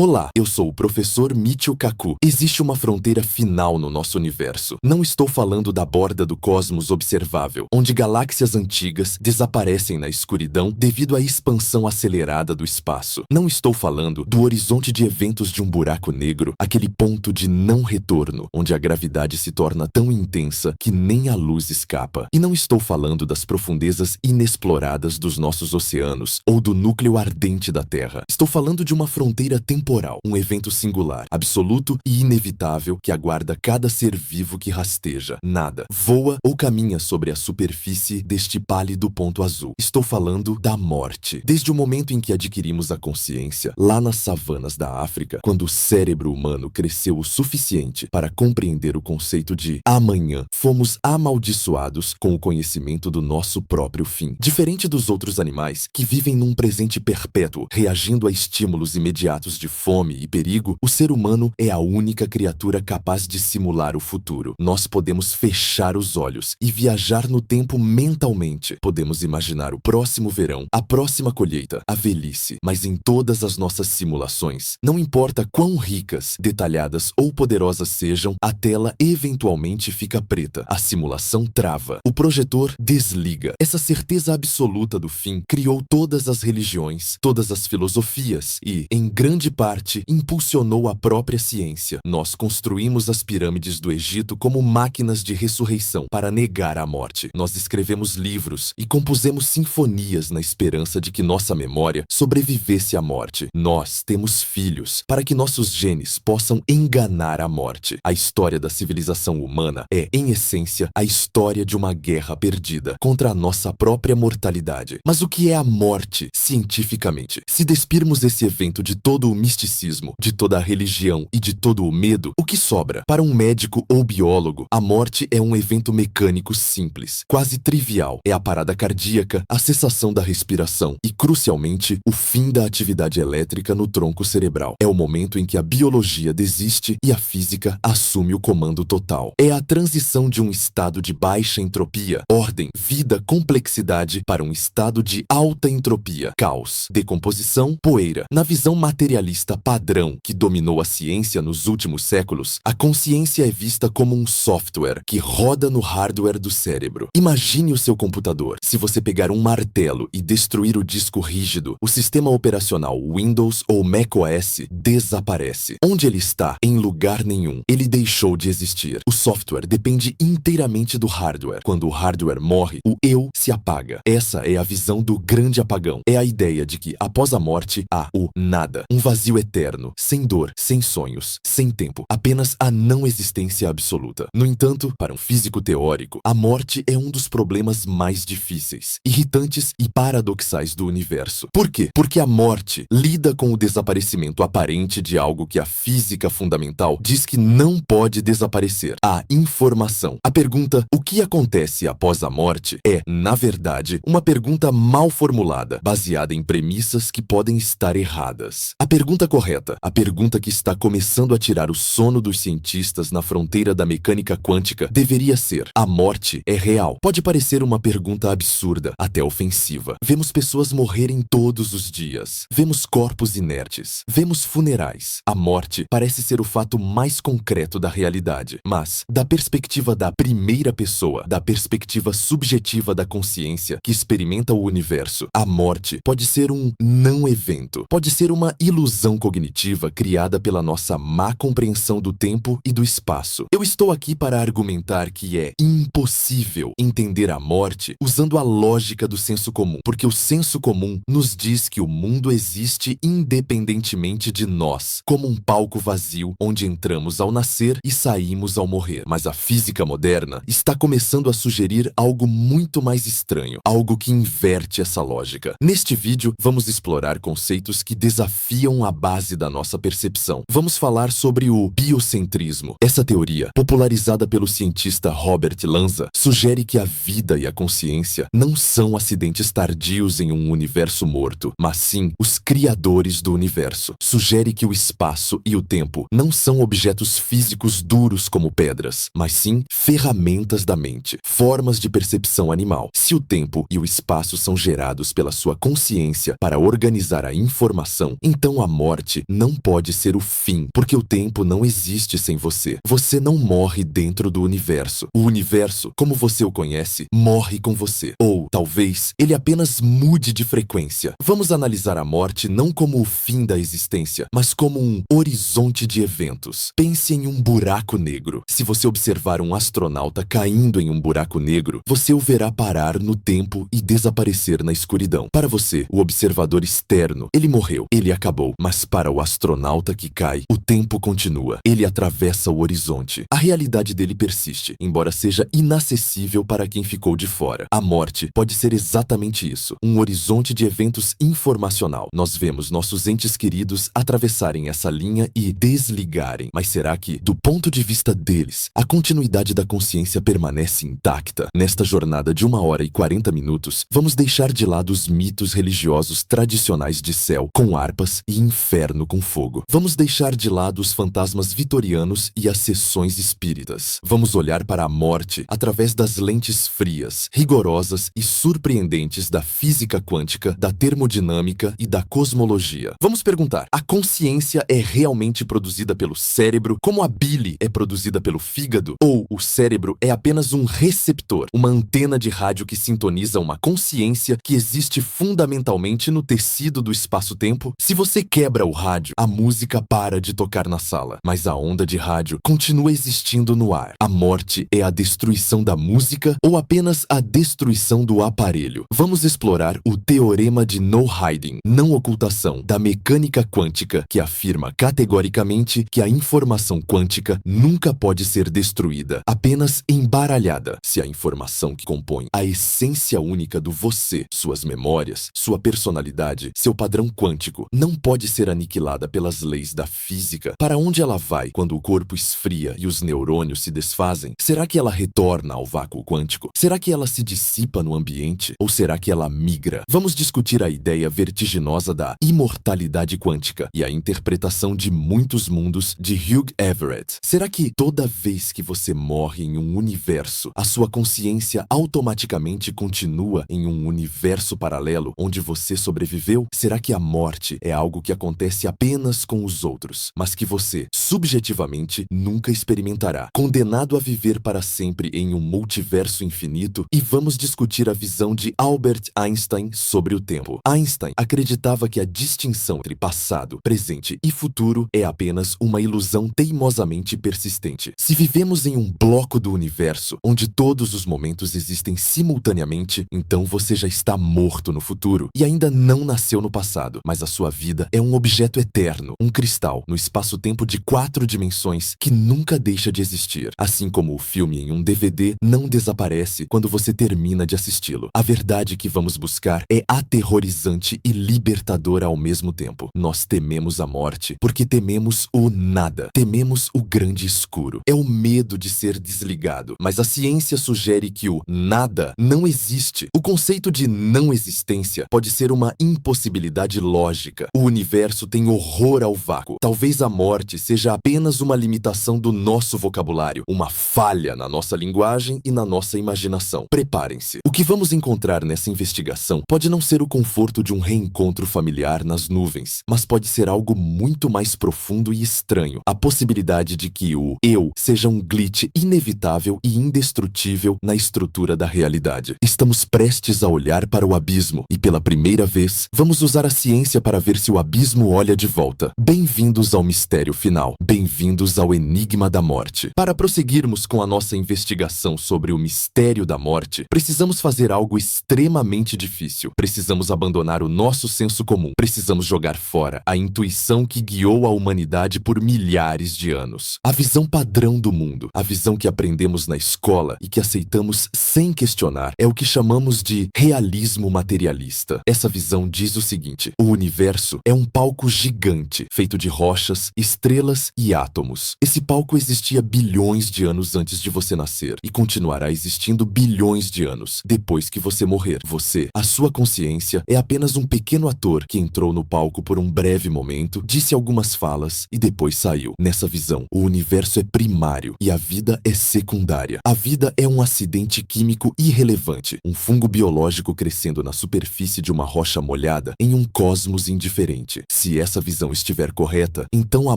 Olá, eu sou o professor Michio Kaku. Existe uma fronteira final no nosso universo. Não estou falando da borda do cosmos observável, onde galáxias antigas desaparecem na escuridão devido à expansão acelerada do espaço. Não estou falando do horizonte de eventos de um buraco negro, aquele ponto de não retorno, onde a gravidade se torna tão intensa que nem a luz escapa. E não estou falando das profundezas inexploradas dos nossos oceanos ou do núcleo ardente da Terra. Estou falando de uma fronteira temporal, um evento singular, absoluto e inevitável que aguarda cada ser vivo que rasteja, nada, voa ou caminha sobre a superfície deste pálido ponto azul. Estou falando da morte. Desde o momento em que adquirimos a consciência, lá nas savanas da África, quando o cérebro humano cresceu o suficiente para compreender o conceito de amanhã, fomos amaldiçoados com o conhecimento do nosso próprio fim. Diferente dos outros animais, que vivem num presente perpétuo, reagindo a estímulos imediatos de fome e perigo, o ser humano é a única criatura capaz de simular o futuro. Nós podemos fechar os olhos e viajar no tempo mentalmente. Podemos imaginar o próximo verão, a próxima colheita, a velhice, mas em todas as nossas simulações, não importa quão ricas, detalhadas ou poderosas sejam, a tela eventualmente fica preta. A simulação trava. O projetor desliga. Essa certeza absoluta do fim criou todas as religiões, todas as filosofias e, em grande parte, impulsionou a própria ciência. Nós construímos as pirâmides do Egito como máquinas de ressurreição para negar a morte. Nós escrevemos livros e compusemos sinfonias na esperança de que nossa memória sobrevivesse à morte. Nós temos filhos para que nossos genes possam enganar a morte. A história da civilização humana é, em essência, a história de uma guerra perdida contra a nossa própria mortalidade. Mas o que é a morte, cientificamente? Se despirmos esse evento de todo o misticismo, de toda a religião e de todo o medo, o que sobra? Para um médico ou biólogo, a morte é um evento mecânico simples, quase trivial. É a parada cardíaca, a cessação da respiração e, crucialmente, o fim da atividade elétrica no tronco cerebral. É o momento em que a biologia desiste e a física assume o comando total. É a transição de um estado de baixa entropia, ordem, vida, complexidade, para um estado de alta entropia, caos, decomposição, poeira. Na visão materialista padrão que dominou a ciência nos últimos séculos, a consciência é vista como um software que roda no hardware do cérebro. Imagine o seu computador. Se você pegar um martelo e destruir o disco rígido, o sistema operacional Windows ou macOS desaparece. Onde ele está? Em lugar nenhum. Ele deixou de existir. O software depende inteiramente do hardware. Quando o hardware morre, o eu se apaga. Essa é a visão do grande apagão. É a ideia de que, após a morte, há o nada. Um vazio eterno, sem dor, sem sonhos, sem tempo. Apenas a não existência absoluta. No entanto, para um físico teórico, a morte é um dos problemas mais difíceis, irritantes e paradoxais do universo. Por quê? Porque a morte lida com o desaparecimento aparente de algo que a física fundamental diz que não pode desaparecer: a informação. A pergunta, o que acontece após a morte, é, na verdade, uma pergunta mal formulada, baseada em premissas que podem estar erradas. A pergunta correta, a pergunta que está começando a tirar o sono dos cientistas na fronteira da mecânica quântica, deveria ser: a morte é real? Pode parecer uma pergunta absurda, até ofensiva. Vemos pessoas morrerem todos os dias. Vemos corpos inertes. Vemos funerais. A morte parece ser o fato mais concreto da realidade. Mas, da perspectiva da primeira pessoa, da perspectiva subjetiva da consciência que experimenta o universo, a morte pode ser um não evento. Pode ser uma ilusão cognitiva criada pela nossa má compreensão do tempo e do espaço. Eu estou aqui para argumentar que é impossível entender a morte usando a lógica do senso comum, porque o senso comum nos diz que o mundo existe independentemente de nós, como um palco vazio onde entramos ao nascer e saímos ao morrer. Mas a física moderna está começando a sugerir algo muito mais estranho, algo que inverte essa lógica. Neste vídeo, vamos explorar conceitos que desafiam a base da nossa percepção. Vamos falar sobre o biocentrismo. Essa teoria, popularizada pelo cientista Robert Lanza, sugere que a vida e a consciência não são acidentes tardios em um universo morto, mas sim os criadores do universo. Sugere que o espaço e o tempo não são objetos físicos duros como pedras, mas sim ferramentas da mente, formas de percepção animal. Se o tempo e o espaço são gerados pela sua consciência para organizar a informação, então a morte morte não pode ser o fim, porque o tempo não existe sem você. Você não morre dentro do universo. O universo, como você o conhece, morre com você. Ou, talvez, ele apenas mude de frequência. Vamos analisar a morte não como o fim da existência, mas como um horizonte de eventos. Pense em um buraco negro. Se você observar um astronauta caindo em um buraco negro, você o verá parar no tempo e desaparecer na escuridão. Para você, o observador externo, ele morreu, ele acabou. Mas para o astronauta que cai, o tempo continua. Ele atravessa o horizonte. A realidade dele persiste, embora seja inacessível para quem ficou de fora. A morte pode ser exatamente isso, um horizonte de eventos informacional. Nós vemos nossos entes queridos atravessarem essa linha e desligarem. Mas será que, do ponto de vista deles, a continuidade da consciência permanece intacta? Nesta jornada de 1 hora e 40 minutos, vamos deixar de lado os mitos religiosos tradicionais de céu com harpas e inferno com fogo. Vamos deixar de lado os fantasmas vitorianos e as sessões espíritas. Vamos olhar para a morte através das lentes frias, rigorosas e surpreendentes da física quântica, da termodinâmica e da cosmologia. Vamos perguntar: a consciência é realmente produzida pelo cérebro, como a bile é produzida pelo fígado? Ou o cérebro é apenas um receptor, uma antena de rádio que sintoniza uma consciência que existe fundamentalmente no tecido do espaço-tempo? Se você quebra o rádio, a música para de tocar na sala, mas a onda de rádio continua existindo no ar. A morte é a destruição da música ou apenas a destruição do aparelho? Vamos explorar o teorema de no-hiding, não ocultação, da mecânica quântica, que afirma categoricamente que a informação quântica nunca pode ser destruída, apenas embaralhada. Se a informação que compõe a essência única do você, suas memórias, sua personalidade, seu padrão quântico, não pode ser aniquilada pelas leis da física, para onde ela vai quando o corpo esfria e os neurônios se desfazem? Será que ela retorna ao vácuo quântico? Será que ela se dissipa no ambiente? Ou será que ela migra? Vamos discutir a ideia vertiginosa da imortalidade quântica e a interpretação de muitos mundos de Hugh Everett. Será que toda vez que você morre em um universo, a sua consciência automaticamente continua em um universo paralelo onde você sobreviveu? Será que a morte é algo que acontece apenas com os outros, mas que você, subjetivamente, nunca experimentará, condenado a viver para sempre em um multiverso infinito? E vamos discutir a visão de Albert Einstein sobre o tempo. Einstein acreditava que a distinção entre passado, presente e futuro é apenas uma ilusão teimosamente persistente. Se vivemos em um bloco do universo, onde todos os momentos existem simultaneamente, então você já está morto no futuro e ainda não nasceu no passado, mas a sua vida é um objeto eterno, um cristal no espaço-tempo de 4 dimensões que nunca deixa de existir. Assim como o filme em um DVD não desaparece quando você termina de assisti-lo. A verdade que vamos buscar é aterrorizante e libertadora ao mesmo tempo. Nós tememos a morte porque tememos o nada. Tememos o grande escuro. É o medo de ser desligado. Mas a ciência sugere que o nada não existe. O conceito de não existência pode ser uma impossibilidade lógica. O universo tem horror ao vácuo. Talvez a morte seja apenas uma limitação do nosso vocabulário, uma falha na nossa linguagem e na nossa imaginação. Preparem-se. O que vamos encontrar nessa investigação pode não ser o conforto de um reencontro familiar nas nuvens, mas pode ser algo muito mais profundo e estranho. A possibilidade de que o eu seja um glitch inevitável e indestrutível na estrutura da realidade. Estamos prestes a olhar para o abismo e, pela primeira vez, vamos usar a ciência para ver se o abismo olha de volta. Bem-vindos ao mistério final. Bem-vindos ao enigma da morte. Para prosseguirmos com a nossa investigação sobre o mistério da morte, precisamos fazer algo extremamente difícil. Precisamos abandonar o nosso senso comum. Precisamos jogar fora a intuição que guiou a humanidade por milhares de anos. A visão padrão do mundo, a visão que aprendemos na escola e que aceitamos sem questionar, é o que chamamos de realismo materialista. Essa visão diz o seguinte: o universo é um palco gigante, feito de rochas, estrelas e átomos. Esse palco existia bilhões de anos antes de você nascer e continuará existindo bilhões de anos depois que você morrer. Você, a sua consciência, é apenas um pequeno ator que entrou no palco por um breve momento, disse algumas falas e depois saiu. Nessa visão, o universo é primário e a vida é secundária. A vida é um acidente químico irrelevante, um fungo biológico crescendo na superfície de uma rocha molhada em um cosmos indiferente. Se essa visão estiver correta, então a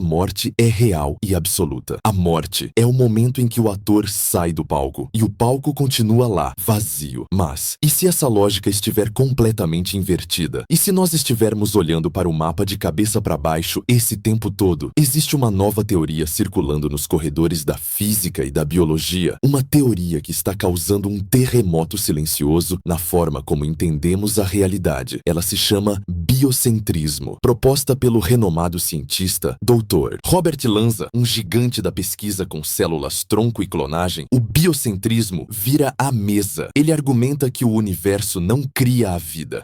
morte é real e absoluta. A morte é o momento em que o ator sai do palco e o palco continua lá, vazio. Mas, e se essa lógica estiver completamente invertida? E se nós estivermos olhando para o mapa de cabeça para baixo esse tempo todo? Existe uma nova teoria circulando nos corredores da física e da biologia, uma teoria que está causando um terremoto silencioso na forma como entendemos a realidade. Ela se chama biocentrismo, proposta pelo renomado cientista Dr. Robert Lanza, um gigante da pesquisa com células tronco e clonagem. O biocentrismo vira a mesa. Ele argumenta que o universo não cria a vida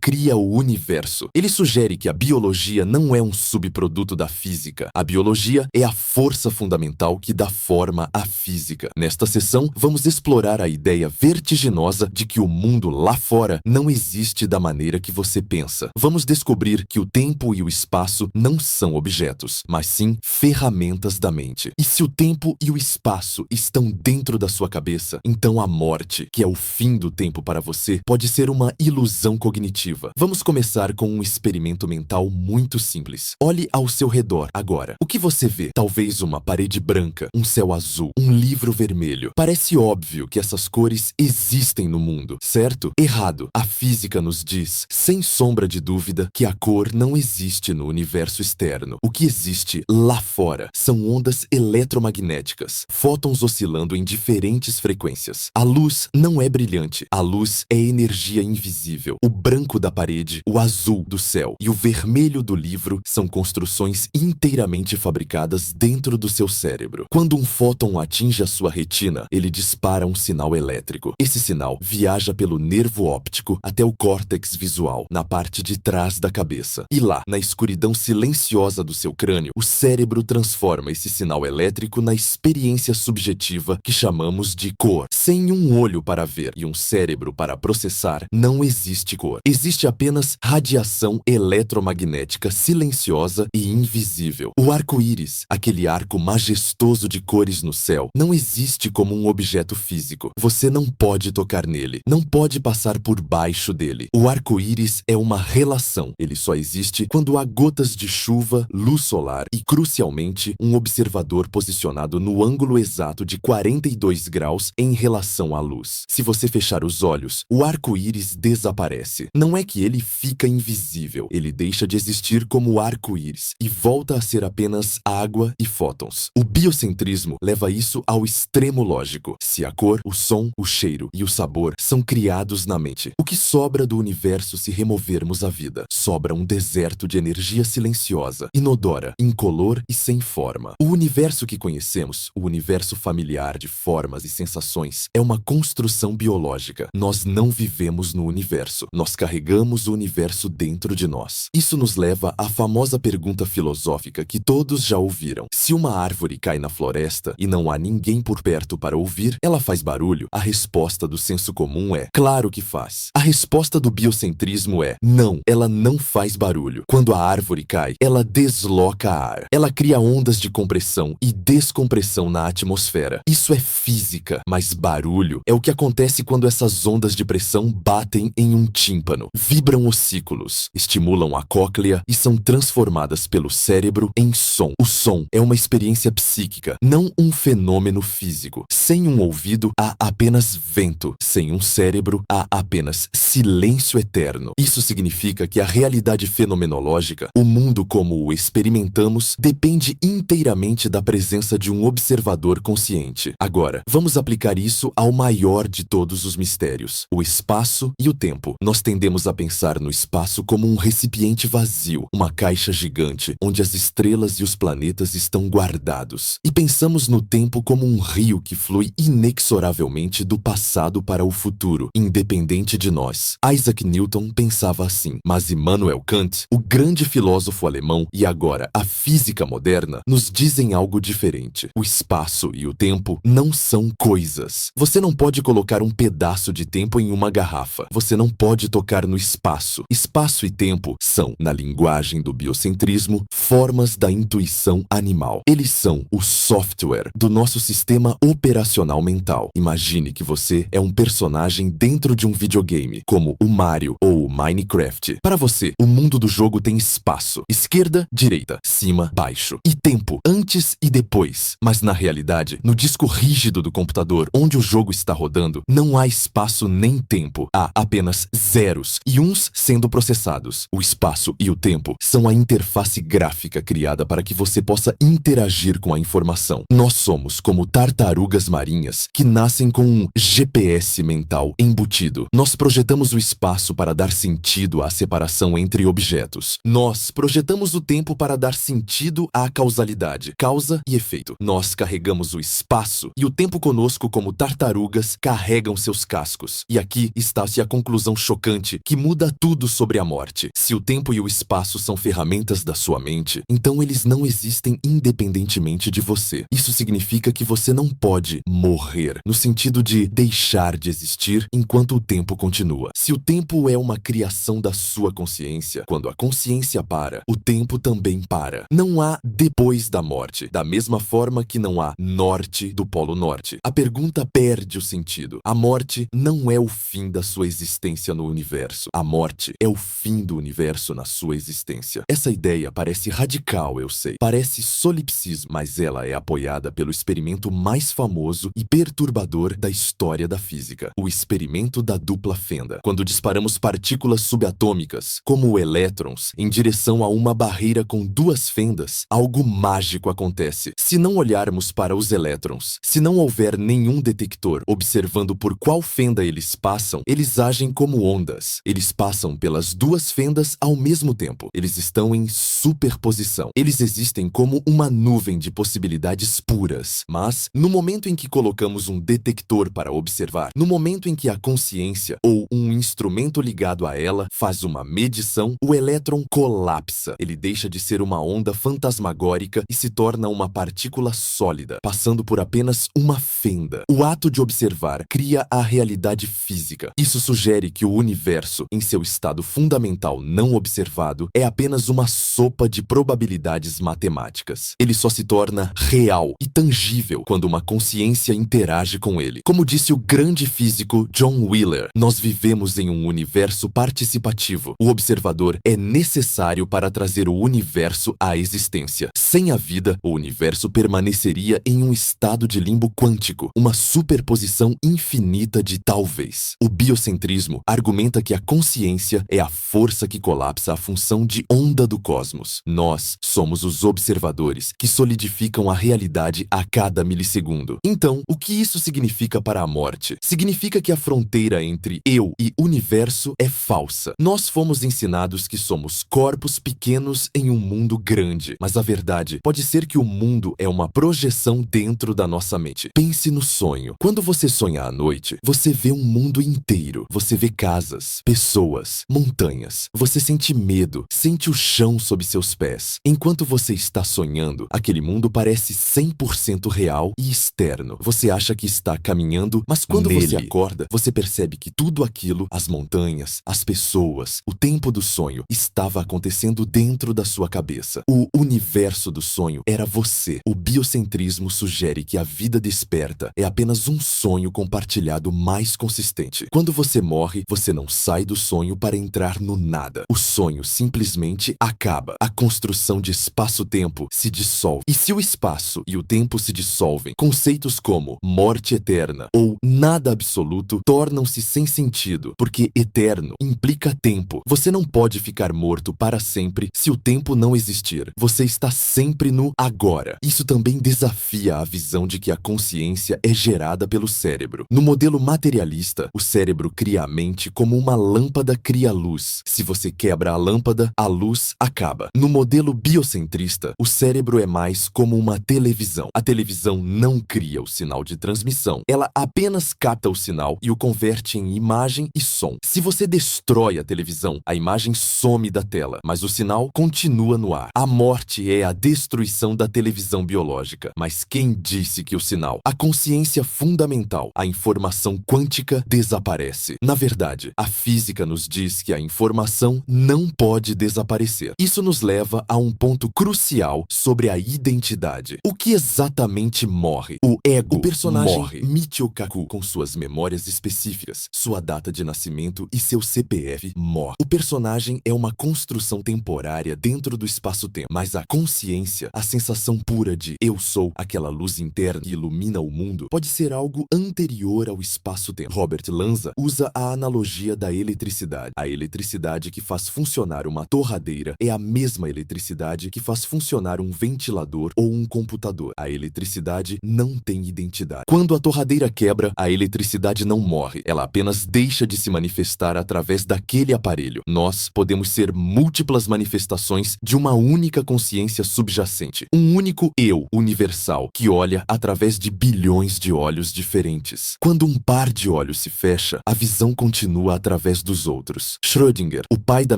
cria o universo. Ele sugere que a biologia não é um subproduto da física. A biologia é a força fundamental que dá forma à física. Nesta sessão, vamos explorar a ideia vertiginosa de que o mundo lá fora não existe da maneira que você pensa. Vamos descobrir que o tempo e o espaço não são objetos, mas sim ferramentas da mente. E se o tempo e o espaço estão dentro da sua cabeça, então a morte, que é o fim do tempo para você, pode ser uma ilusão cognitiva. Vamos começar com um experimento mental muito simples. Olhe ao seu redor agora. O que você vê? Talvez uma parede branca, um céu azul, um livro vermelho. Parece óbvio que essas cores existem no mundo, certo? Errado. A física nos diz, sem sombra de dúvida, que a cor não existe no universo externo. O que existe lá fora são ondas eletromagnéticas, fótons oscilando em diferentes frequências. A luz não é brilhante. A luz é energia invisível. O branco da parede, o azul do céu e o vermelho do livro são construções inteiramente fabricadas dentro do seu cérebro. Quando um fóton atinge a sua retina, ele dispara um sinal elétrico. Esse sinal viaja pelo nervo óptico até o córtex visual, na parte de trás da cabeça. E lá, na escuridão silenciosa do seu crânio, o cérebro transforma esse sinal elétrico na experiência subjetiva que chamamos de cor. Sem um olho para ver e um cérebro para processar, não existe cor. Existe apenas radiação eletromagnética silenciosa e invisível. O arco-íris, aquele arco majestoso de cores no céu, não existe como um objeto físico. Você não pode tocar nele, não pode passar por baixo dele. O arco-íris é uma relação. Ele só existe quando há gotas de chuva, luz solar e, crucialmente, um observador posicionado no ângulo exato de 42 graus em relação à luz. Se você fechar os olhos, o arco-íris desaparece. Não é que ele fica invisível, ele deixa de existir como arco-íris e volta a ser apenas água e fótons. O biocentrismo leva isso ao extremo lógico. Se a cor, o som, o cheiro e o sabor são criados na mente, o que sobra do universo se removermos a vida? Sobra um deserto de energia silenciosa, inodora, incolor e sem forma. O universo que conhecemos, o universo familiar de formas e sensações, é uma construção biológica. Nós não vivemos no universo. Nós carregamos o universo dentro de nós. Isso nos leva à famosa pergunta filosófica que todos já ouviram. Se uma árvore cai na floresta e não há ninguém por perto para ouvir, ela faz barulho? A resposta do senso comum é: claro que faz. A resposta do biocentrismo é: não, ela não faz barulho. Quando a árvore cai, ela desloca ar. Ela cria ondas de compressão e descompressão na atmosfera. Isso é física, mas barulho é o que acontece quando essas ondas de pressão batem em um tímpano, vibram ossículos, estimulam a cóclea e são transformadas pelo cérebro em som. O som é uma experiência psíquica, não um fenômeno físico. Sem um ouvido, há apenas vento. Sem um cérebro, há apenas silêncio eterno. Isso significa que a realidade fenomenológica, o mundo como o experimentamos, depende inteiramente da presença de um observador consciente. Agora, vamos aplicar isso ao maior de todos os mistérios, o espaço e o tempo. Nós tendemos a pensar no espaço como um recipiente vazio, uma caixa gigante, onde as estrelas e os planetas estão guardados. E pensamos no tempo como um rio que flui inexoravelmente do passado para o futuro, independente de nós. Isaac Newton pensava assim, mas Immanuel Kant, o grande filósofo alemão e agora a física moderna, nos dizem algo diferente. O espaço e o tempo não não são coisas. Você não pode colocar um pedaço de tempo em uma garrafa. Você não pode tocar no espaço. Espaço e tempo são, na linguagem do biocentrismo, formas da intuição animal. Eles são o software do nosso sistema operacional mental. Imagine que você é um personagem dentro de um videogame, como o Mario ou o Minecraft. Para você, o mundo do jogo tem espaço, esquerda, direita, cima, baixo, e tempo, antes e depois. Mas na realidade, no disco rígido do computador onde o jogo está rodando, não há espaço nem tempo. Há apenas zeros e uns sendo processados. O espaço e o tempo são a interface gráfica criada para que você possa interagir com a informação. Nós somos como tartarugas marinhas que nascem com um GPS mental embutido. Nós projetamos o espaço para dar sentido à separação entre objetos. Nós projetamos o tempo para dar sentido à causalidade, causa e efeito. Nós carregamos o espaço e o tempo conosco como tartarugas carregam seus cascos. E aqui está-se a conclusão chocante que muda tudo sobre a morte. Se o tempo e o espaço são ferramentas da sua mente, então eles não existem independentemente de você. Isso significa que você não pode morrer, no sentido de deixar de existir enquanto o tempo continua. Se o tempo é uma criação da sua consciência, quando a consciência para, o tempo também para. Não há depois da morte, da mesma forma que não há norte do Polo Norte. A pergunta perde o sentido. A morte não é o fim da sua existência no universo. A morte é o fim do universo na sua existência. Essa ideia parece radical, eu sei. Parece solipsismo, mas ela é apoiada pelo experimento mais famoso e perturbador da história da física. O experimento da dupla fenda. Quando disparamos partículas subatômicas, como elétrons, em direção a uma barreira com duas fendas, algo mágico acontece. Se não olharmos para os elétrons, se não houver nenhum detector observando por qual fenda eles passam, eles agem como ondas. Eles passam pelas duas fendas ao mesmo tempo. Eles estão em superposição. Eles existem como uma nuvem de possibilidades puras. Mas, no momento em que colocamos um detector para observar, no momento em que a consciência ou um instrumento ligado a ela faz uma medição, o elétron colapsa. Ele deixa de ser uma onda fantasmagórica e se torna uma partícula sólida, passando por apenas uma fenda. O ato de observar cria a realidade física. Isso sugere que o universo, em seu estado fundamental não observado, é apenas uma sopa de probabilidades matemáticas. Ele só se torna real e tangível quando uma consciência interage com ele. Como disse o grande físico John Wheeler, nós vivemos em um universo participativo. O observador é necessário para trazer o universo à existência. Sem a vida, o universo permaneceria em um estado de limbo quântico, uma superposição infinita de talvez. O biocentrismo argumenta que a consciência é a força que colapsa a função de onda do cosmos. Nós somos os observadores que solidificam a realidade a cada milissegundo. Então, o que isso significa para a morte? Significa que a fronteira entre eu e universo é falsa. Nós fomos ensinados que somos corpos pequenos em um mundo grande, mas a verdade pode ser que o mundo é uma projeção dentro da nossa mente. Pense no sonho. Quando você sonha à noite, você vê um mundo inteiro. Você vê casas, pessoas, montanhas. Você sente medo, sente o chão sob seus pés. Enquanto você está sonhando, aquele mundo parece 100% real e externo. Você acha que está caminhando, mas quando você acorda, você percebe que tudo aquilo, as montanhas, as pessoas, o tempo do sonho, estava acontecendo dentro da sua cabeça. O universo do sonho era você. O biocentrismo sugere que a vida desperta é apenas um sonho compartilhado mais consistente. Quando você morre, você não sai do sonho para entrar no nada. O sonho simplesmente acaba. A construção de espaço-tempo se dissolve. E se o espaço e o tempo se dissolvem, conceitos como morte eterna ou nada absoluto tornam-se sem sentido, porque eterno implica tempo. Você não pode ficar morto para sempre se o tempo não existir. Você está sempre no agora. Isso também desafia a visão de que a consciência é gerada pelo cérebro. No modelo materialista, o cérebro cria a mente como uma lâmpada cria luz. Se você quebra a lâmpada, a luz acaba. No modelo biocentrista, o cérebro é mais como uma televisão. A televisão não cria o sinal de transmissão. Ela apenas capta o sinal e o converte em imagem e som. Se você destrói a televisão, a imagem some da tela, mas o sinal continua no ar. A morte é a destruição da televisão biológica. Mas quem disse que o sinal, a consciência fundamental, a informação quântica desaparece? Na verdade, a física nos diz que a informação não pode desaparecer. Isso nos leva a um ponto crucial sobre a identidade. O que exatamente morre? O ego. O personagem morre. Michio Kaku, com suas memórias específicas, sua data de nascimento e seu CPF, morre. O personagem é uma construção temporária dentro do espaço-tempo, mas a consciência, a sensação pura de eu sou, aquela luz interna que ilumina o mundo, pode ser algo anterior ao espaço-tempo. Robert Lanza usa a analogia da eletricidade. A eletricidade que faz funcionar uma torradeira é a mesma eletricidade que faz funcionar um ventilador ou um computador. A eletricidade não tem identidade. Quando a torradeira quebra, a eletricidade não morre, ela apenas deixa de se manifestar através daquele aparelho. Nós podemos ser múltiplas manifestações de uma única consciência subjacente, um único eu universal que olha através de bilhões de olhos diferentes. Quando um par de olhos se fecha, a visão continua através dos outros. Schrödinger, o pai da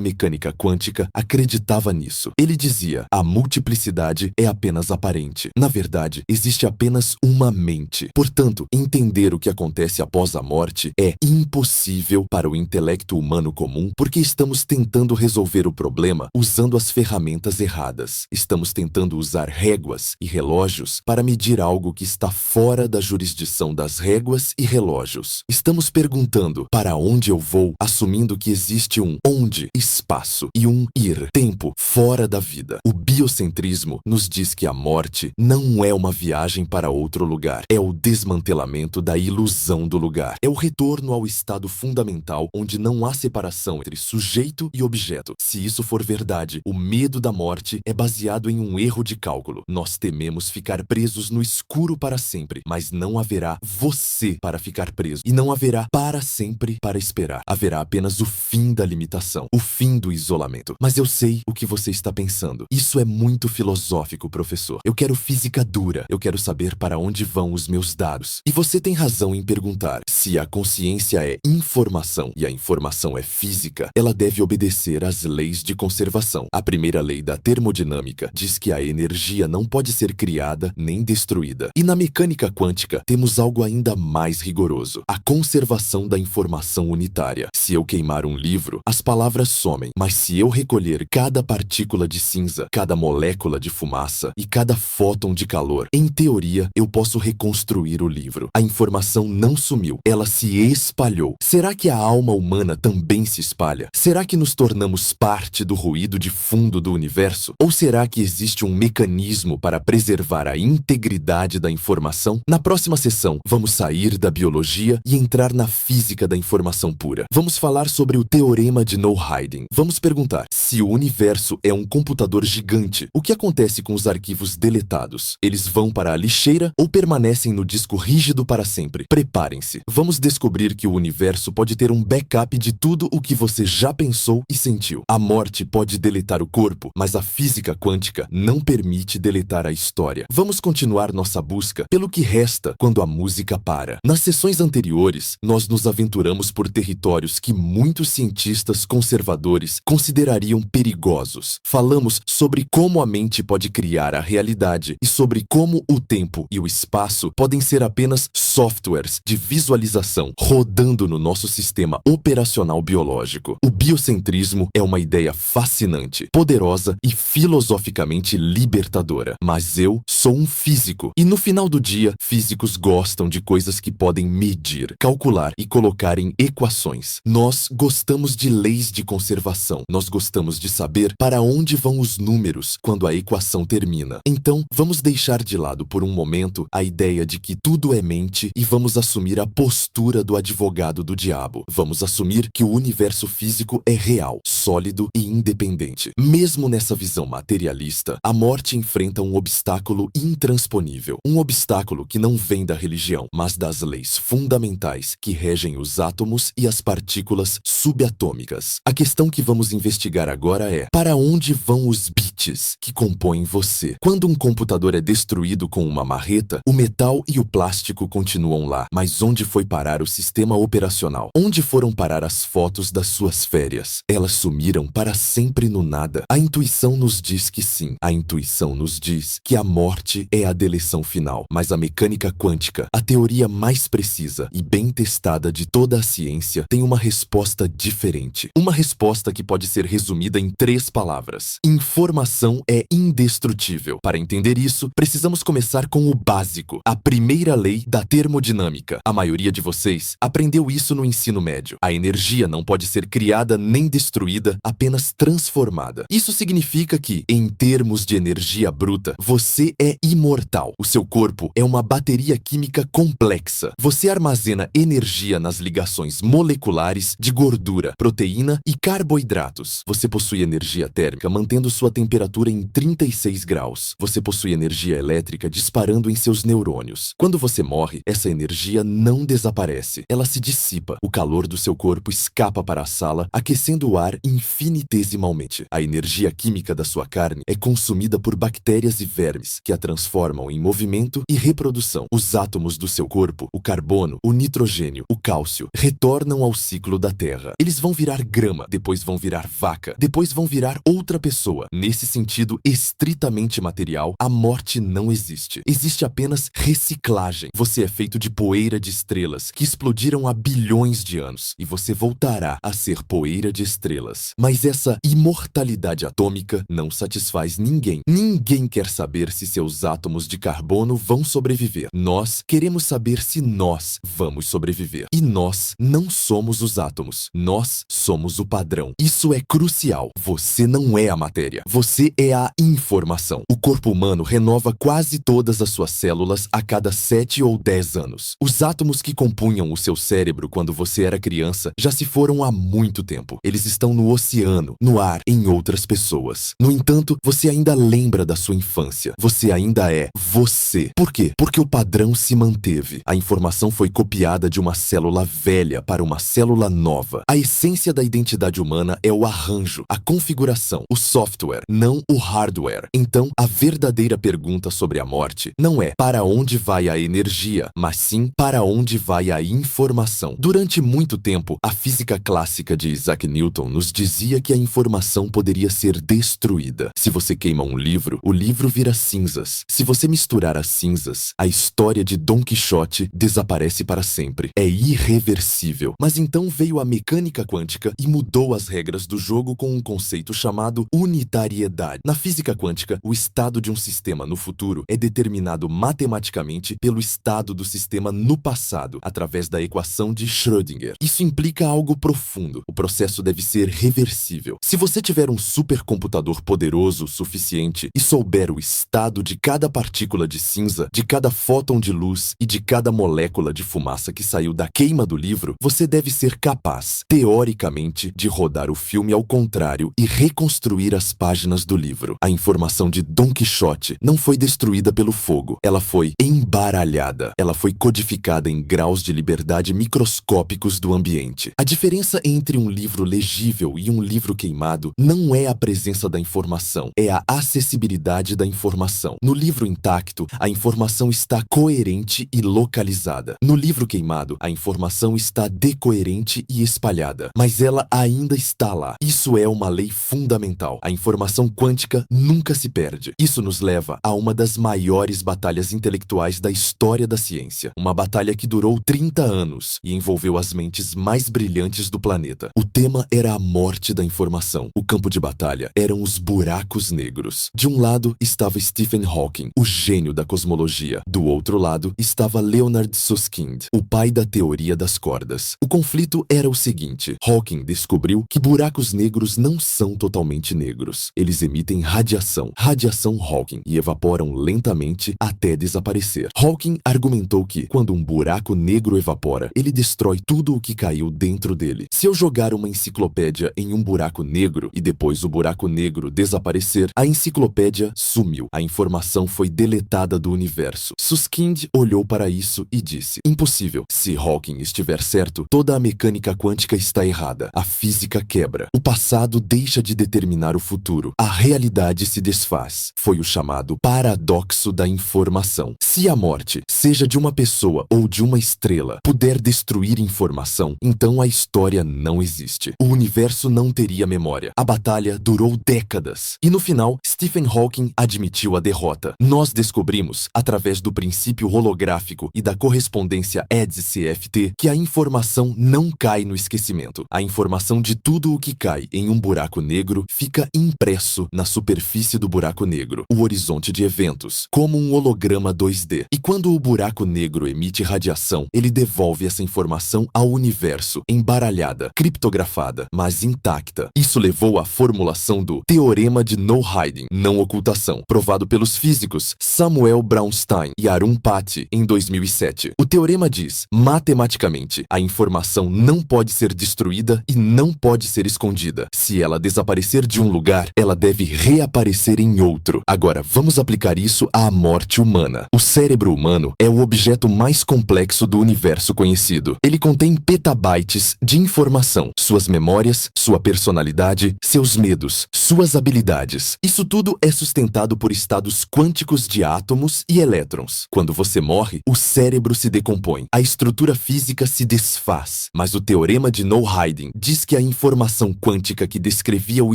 mecânica quântica, acreditava nisso. Ele dizia: a multiplicidade é apenas aparente. Na verdade, existe apenas uma mente. Portanto, entender o que acontece após a morte é impossível para o intelecto humano comum porque estamos tentando resolver o problema usando as ferramentas erradas. Estamos tentando usar réguas e relógios para medir algo que está fora da jurisdição das réguas e relógios. Estamos perguntando para onde eu vou, assumindo que existe um onde, espaço, e um ir, tempo, fora da vida. O biocentrismo nos diz que a morte não é uma viagem para outro lugar, é o desmantelamento da ilusão do lugar. É o retorno ao estado fundamental onde não há separação entre sujeito e objeto. Se isso for verdade, o medo da morte é baseado em um erro de cálculo. Nós tememos ficar presos no escuro para sempre, mas não haverá você para ficar preso, e não haverá para sempre para esperar. Haverá apenas o fim da limitação, o fim do isolamento. Mas eu sei o que você está pensando. Isso é muito filosófico, professor. Eu quero física dura. Eu quero saber para onde vão os meus dados. E você tem razão em perguntar. Se a consciência é informação e a informação é física, ela deve obedecer às leis de conservação. A primeira lei da termodinâmica diz que a energia não pode ser criada nem destruída. E na mecânica quântica temos algo ainda mais rigoroso: a conservação da informação unitária. Se eu queimar um livro, as palavras somem, mas se eu recolher cada partícula de cinza, cada molécula de fumaça e cada fóton de calor, em teoria, eu posso reconstruir o livro. A informação não sumiu, ela se espalhou. Será que a alma humana também se espalha? Será que nos tornamos parte do ruído de fundo do universo? Ou será que existe um mecanismo para preservar a integridade da informação? Na próxima sessão, vamos sair da biologia e entrar na física da informação pura. Vamos falar sobre o teorema de no-hiding. Vamos perguntar: se o universo é um computador gigante, o que acontece com os arquivos deletados? Eles vão para a lixeira ou permanecem no disco rígido para sempre? Preparem-se. Vamos descobrir que o universo pode ter um backup de tudo o que você já pensou e sentiu. A morte pode deletar o corpo, mas a física quântica não permite deletar a história. Vamos continuar nossa busca pelo que resta quando a música para. Nas sessões anteriores, nós nos aventuramos por territórios que muitos cientistas conservadores considerariam perigosos. Falamos sobre como a mente pode criar a realidade e sobre como o tempo e o espaço podem ser apenas softwares de visualização rodando no nosso sistema operacional biológico. O biocentrismo é uma ideia fascinante, poderosa e filosoficamente libertadora. Mas eu sou um físico e no final do dia, físicos gostam de coisas que podem medir, calcular e colocar em equações. Nós gostamos de leis de conservação. Nós gostamos de saber para onde vão os números quando a equação termina. Então, vamos deixar de lado por um momento a ideia de que tudo é mente e vamos assumir a postura do advogado do diabo. Vamos assumir que o universo físico é real, sólido e independente. Mesmo nessa visão materialista, a morte enfrenta um obstáculo intransponível. Um obstáculo que não vem da religião, mas das leis fundamentais que regem os átomos e as partículas subatômicas. A questão que vamos investigar agora é: para onde vão os bits que compõem você? Quando um computador é destruído com uma marreta, o metal e o plástico continuam lá. Mas onde foi parar o sistema operacional? Onde foram parar as fotos das suas férias? Elas sumiram para sempre no nada. A intuição nos diz que sim. Sim, a intuição nos diz que a morte é a deleção final, mas a mecânica quântica, a teoria mais precisa e bem testada de toda a ciência, tem uma resposta diferente. Uma resposta que pode ser resumida em 3 palavras. Informação é indestrutível. Para entender isso, precisamos começar com o básico, a primeira lei da termodinâmica. A maioria de vocês aprendeu isso no ensino médio. A energia não pode ser criada nem destruída, apenas transformada. Isso significa que, em termos de energia bruta, você é imortal. O seu corpo é uma bateria química complexa. Você armazena energia nas ligações moleculares de gordura, proteína e carboidratos. Você possui energia térmica mantendo sua temperatura em 36 graus. Você possui energia elétrica disparando em seus neurônios. Quando você morre, essa energia não desaparece. Ela se dissipa. O calor do seu corpo escapa para a sala, aquecendo o ar infinitesimalmente. A energia química da sua carne é consumida por bactérias e vermes, que a transformam em movimento e reprodução. Os átomos do seu corpo, o carbono, o nitrogênio, o cálcio, retornam ao ciclo da Terra. Eles vão virar grama, depois vão virar vaca, depois vão virar outra pessoa. Nesse sentido estritamente material, a morte não existe. Existe apenas reciclagem. Você é feito de poeira de estrelas que explodiram há bilhões de anos e você voltará a ser poeira de estrelas. Mas essa imortalidade atômica não satisfaz ninguém. Ninguém quer saber se seus átomos de carbono vão sobreviver. Nós queremos saber se nós vamos sobreviver. E nós não somos os átomos. Nós somos o padrão. Isso é crucial. Você não é a matéria. Você é a informação. O corpo humano renova quase todas as suas células a cada 7 ou 10 anos. Os átomos que compunham o seu cérebro quando você era criança já se foram há muito tempo. Eles estão no oceano, no ar, em outras pessoas. No entanto, você ainda lembra da sua infância. Você ainda é você. Por quê? Porque o padrão se manteve. A informação foi copiada de uma célula velha para uma célula nova. A essência da identidade humana é o arranjo, a configuração, o software, não o hardware. Então, a verdadeira pergunta sobre a morte não é para onde vai a energia, mas sim para onde vai a informação. Durante muito tempo, a física clássica de Isaac Newton nos dizia que a informação poderia ser destruída. Se você queima um livro, o livro vira cinzas. Se você misturar as cinzas, a história de Dom Quixote desaparece para sempre. É irreversível. Mas então veio a mecânica quântica e mudou as regras do jogo com um conceito chamado unitariedade. Na física quântica, o estado de um sistema no futuro é determinado matematicamente pelo estado do sistema no passado, através da equação de Schrödinger. Isso implica algo profundo. O processo deve ser reversível. Se você tiver um supercomputador poderoso o suficiente e souber o estado de cada partícula de cinza, de cada fóton de luz e de cada molécula de fumaça que saiu da queima do livro, você deve ser capaz, teoricamente, de rodar o filme ao contrário e reconstruir as páginas do livro. A informação de Dom Quixote não foi destruída pelo fogo. Ela foi embaralhada. Ela foi codificada em graus de liberdade microscópicos do ambiente. A diferença entre um livro legível e um livro queimado não é a presença da informação, é a acessibilidade da informação. No livro intacto, a informação está coerente e localizada. No livro queimado, a informação está decoerente e espalhada, mas ela ainda está lá. Isso é uma lei fundamental. A informação quântica nunca se perde. Isso nos leva a uma das maiores batalhas intelectuais da história da ciência. Uma batalha que durou 30 anos e envolveu as mentes mais brilhantes do planeta. O tema era a morte da informação. O campo de batalha eram os buracos negros. De um lado estava Stephen Hawking, o gênio da cosmologia. Do outro lado estava Leonard Susskind, o pai da teoria das cordas. O conflito era o seguinte: Hawking descobriu que buracos negros não são totalmente negros. Eles emitem radiação Hawking, e evaporam lentamente até desaparecer. Hawking argumentou que, quando um buraco negro evapora, ele destrói tudo o que caiu dentro dele. Se eu jogar uma enciclopédia em um buraco negro e depois o buraco negro desaparecer, a enciclopédia sumiu. A informação foi deletada do universo. Susskind olhou para isso e disse: impossível. Se Hawking estiver certo, toda a mecânica quântica está errada. A física quebra. O passado deixa de determinar o futuro. A realidade se desfaz. Foi o chamado paradoxo da informação. Se a morte, seja de uma pessoa ou de uma estrela, puder destruir informação, então a história não existe. O universo não teria memória. A batalha durou décadas. E no final, Stephen Hawking admitiu a derrota. Nós descobrimos, através do princípio holográfico e da correspondência EDS-CFT, que a informação não cai no esquecimento. A informação de tudo o que cai em um buraco negro fica impresso na superfície do buraco negro, o horizonte de eventos, como um holograma 2D. E quando o buraco negro emite radiação, ele devolve essa informação ao universo, embaralhada, criptografada, mas intacta. Isso levou à formulação do Teorema de No-Hiding, não ocultação, provado pelos físicos Samuel Brownstein e Arun Pati em 2007. O teorema diz, matematicamente, a informação não pode ser destruída e não pode ser escondida. Se ela desaparecer de um lugar, ela deve reaparecer em outro. Agora, vamos aplicar isso à morte humana. O cérebro humano é o objeto mais complexo do universo conhecido. Ele contém petabytes de informação, suas memórias, sua personalidade, seus medos, suas habilidades. Isso tudo é sustentado por estados quânticos de átomos e elétrons. Quando você morre, o cérebro se decompõe, a estrutura física se desfaz. Mas o teorema de No-Hiding diz que a informação quântica que descrevia o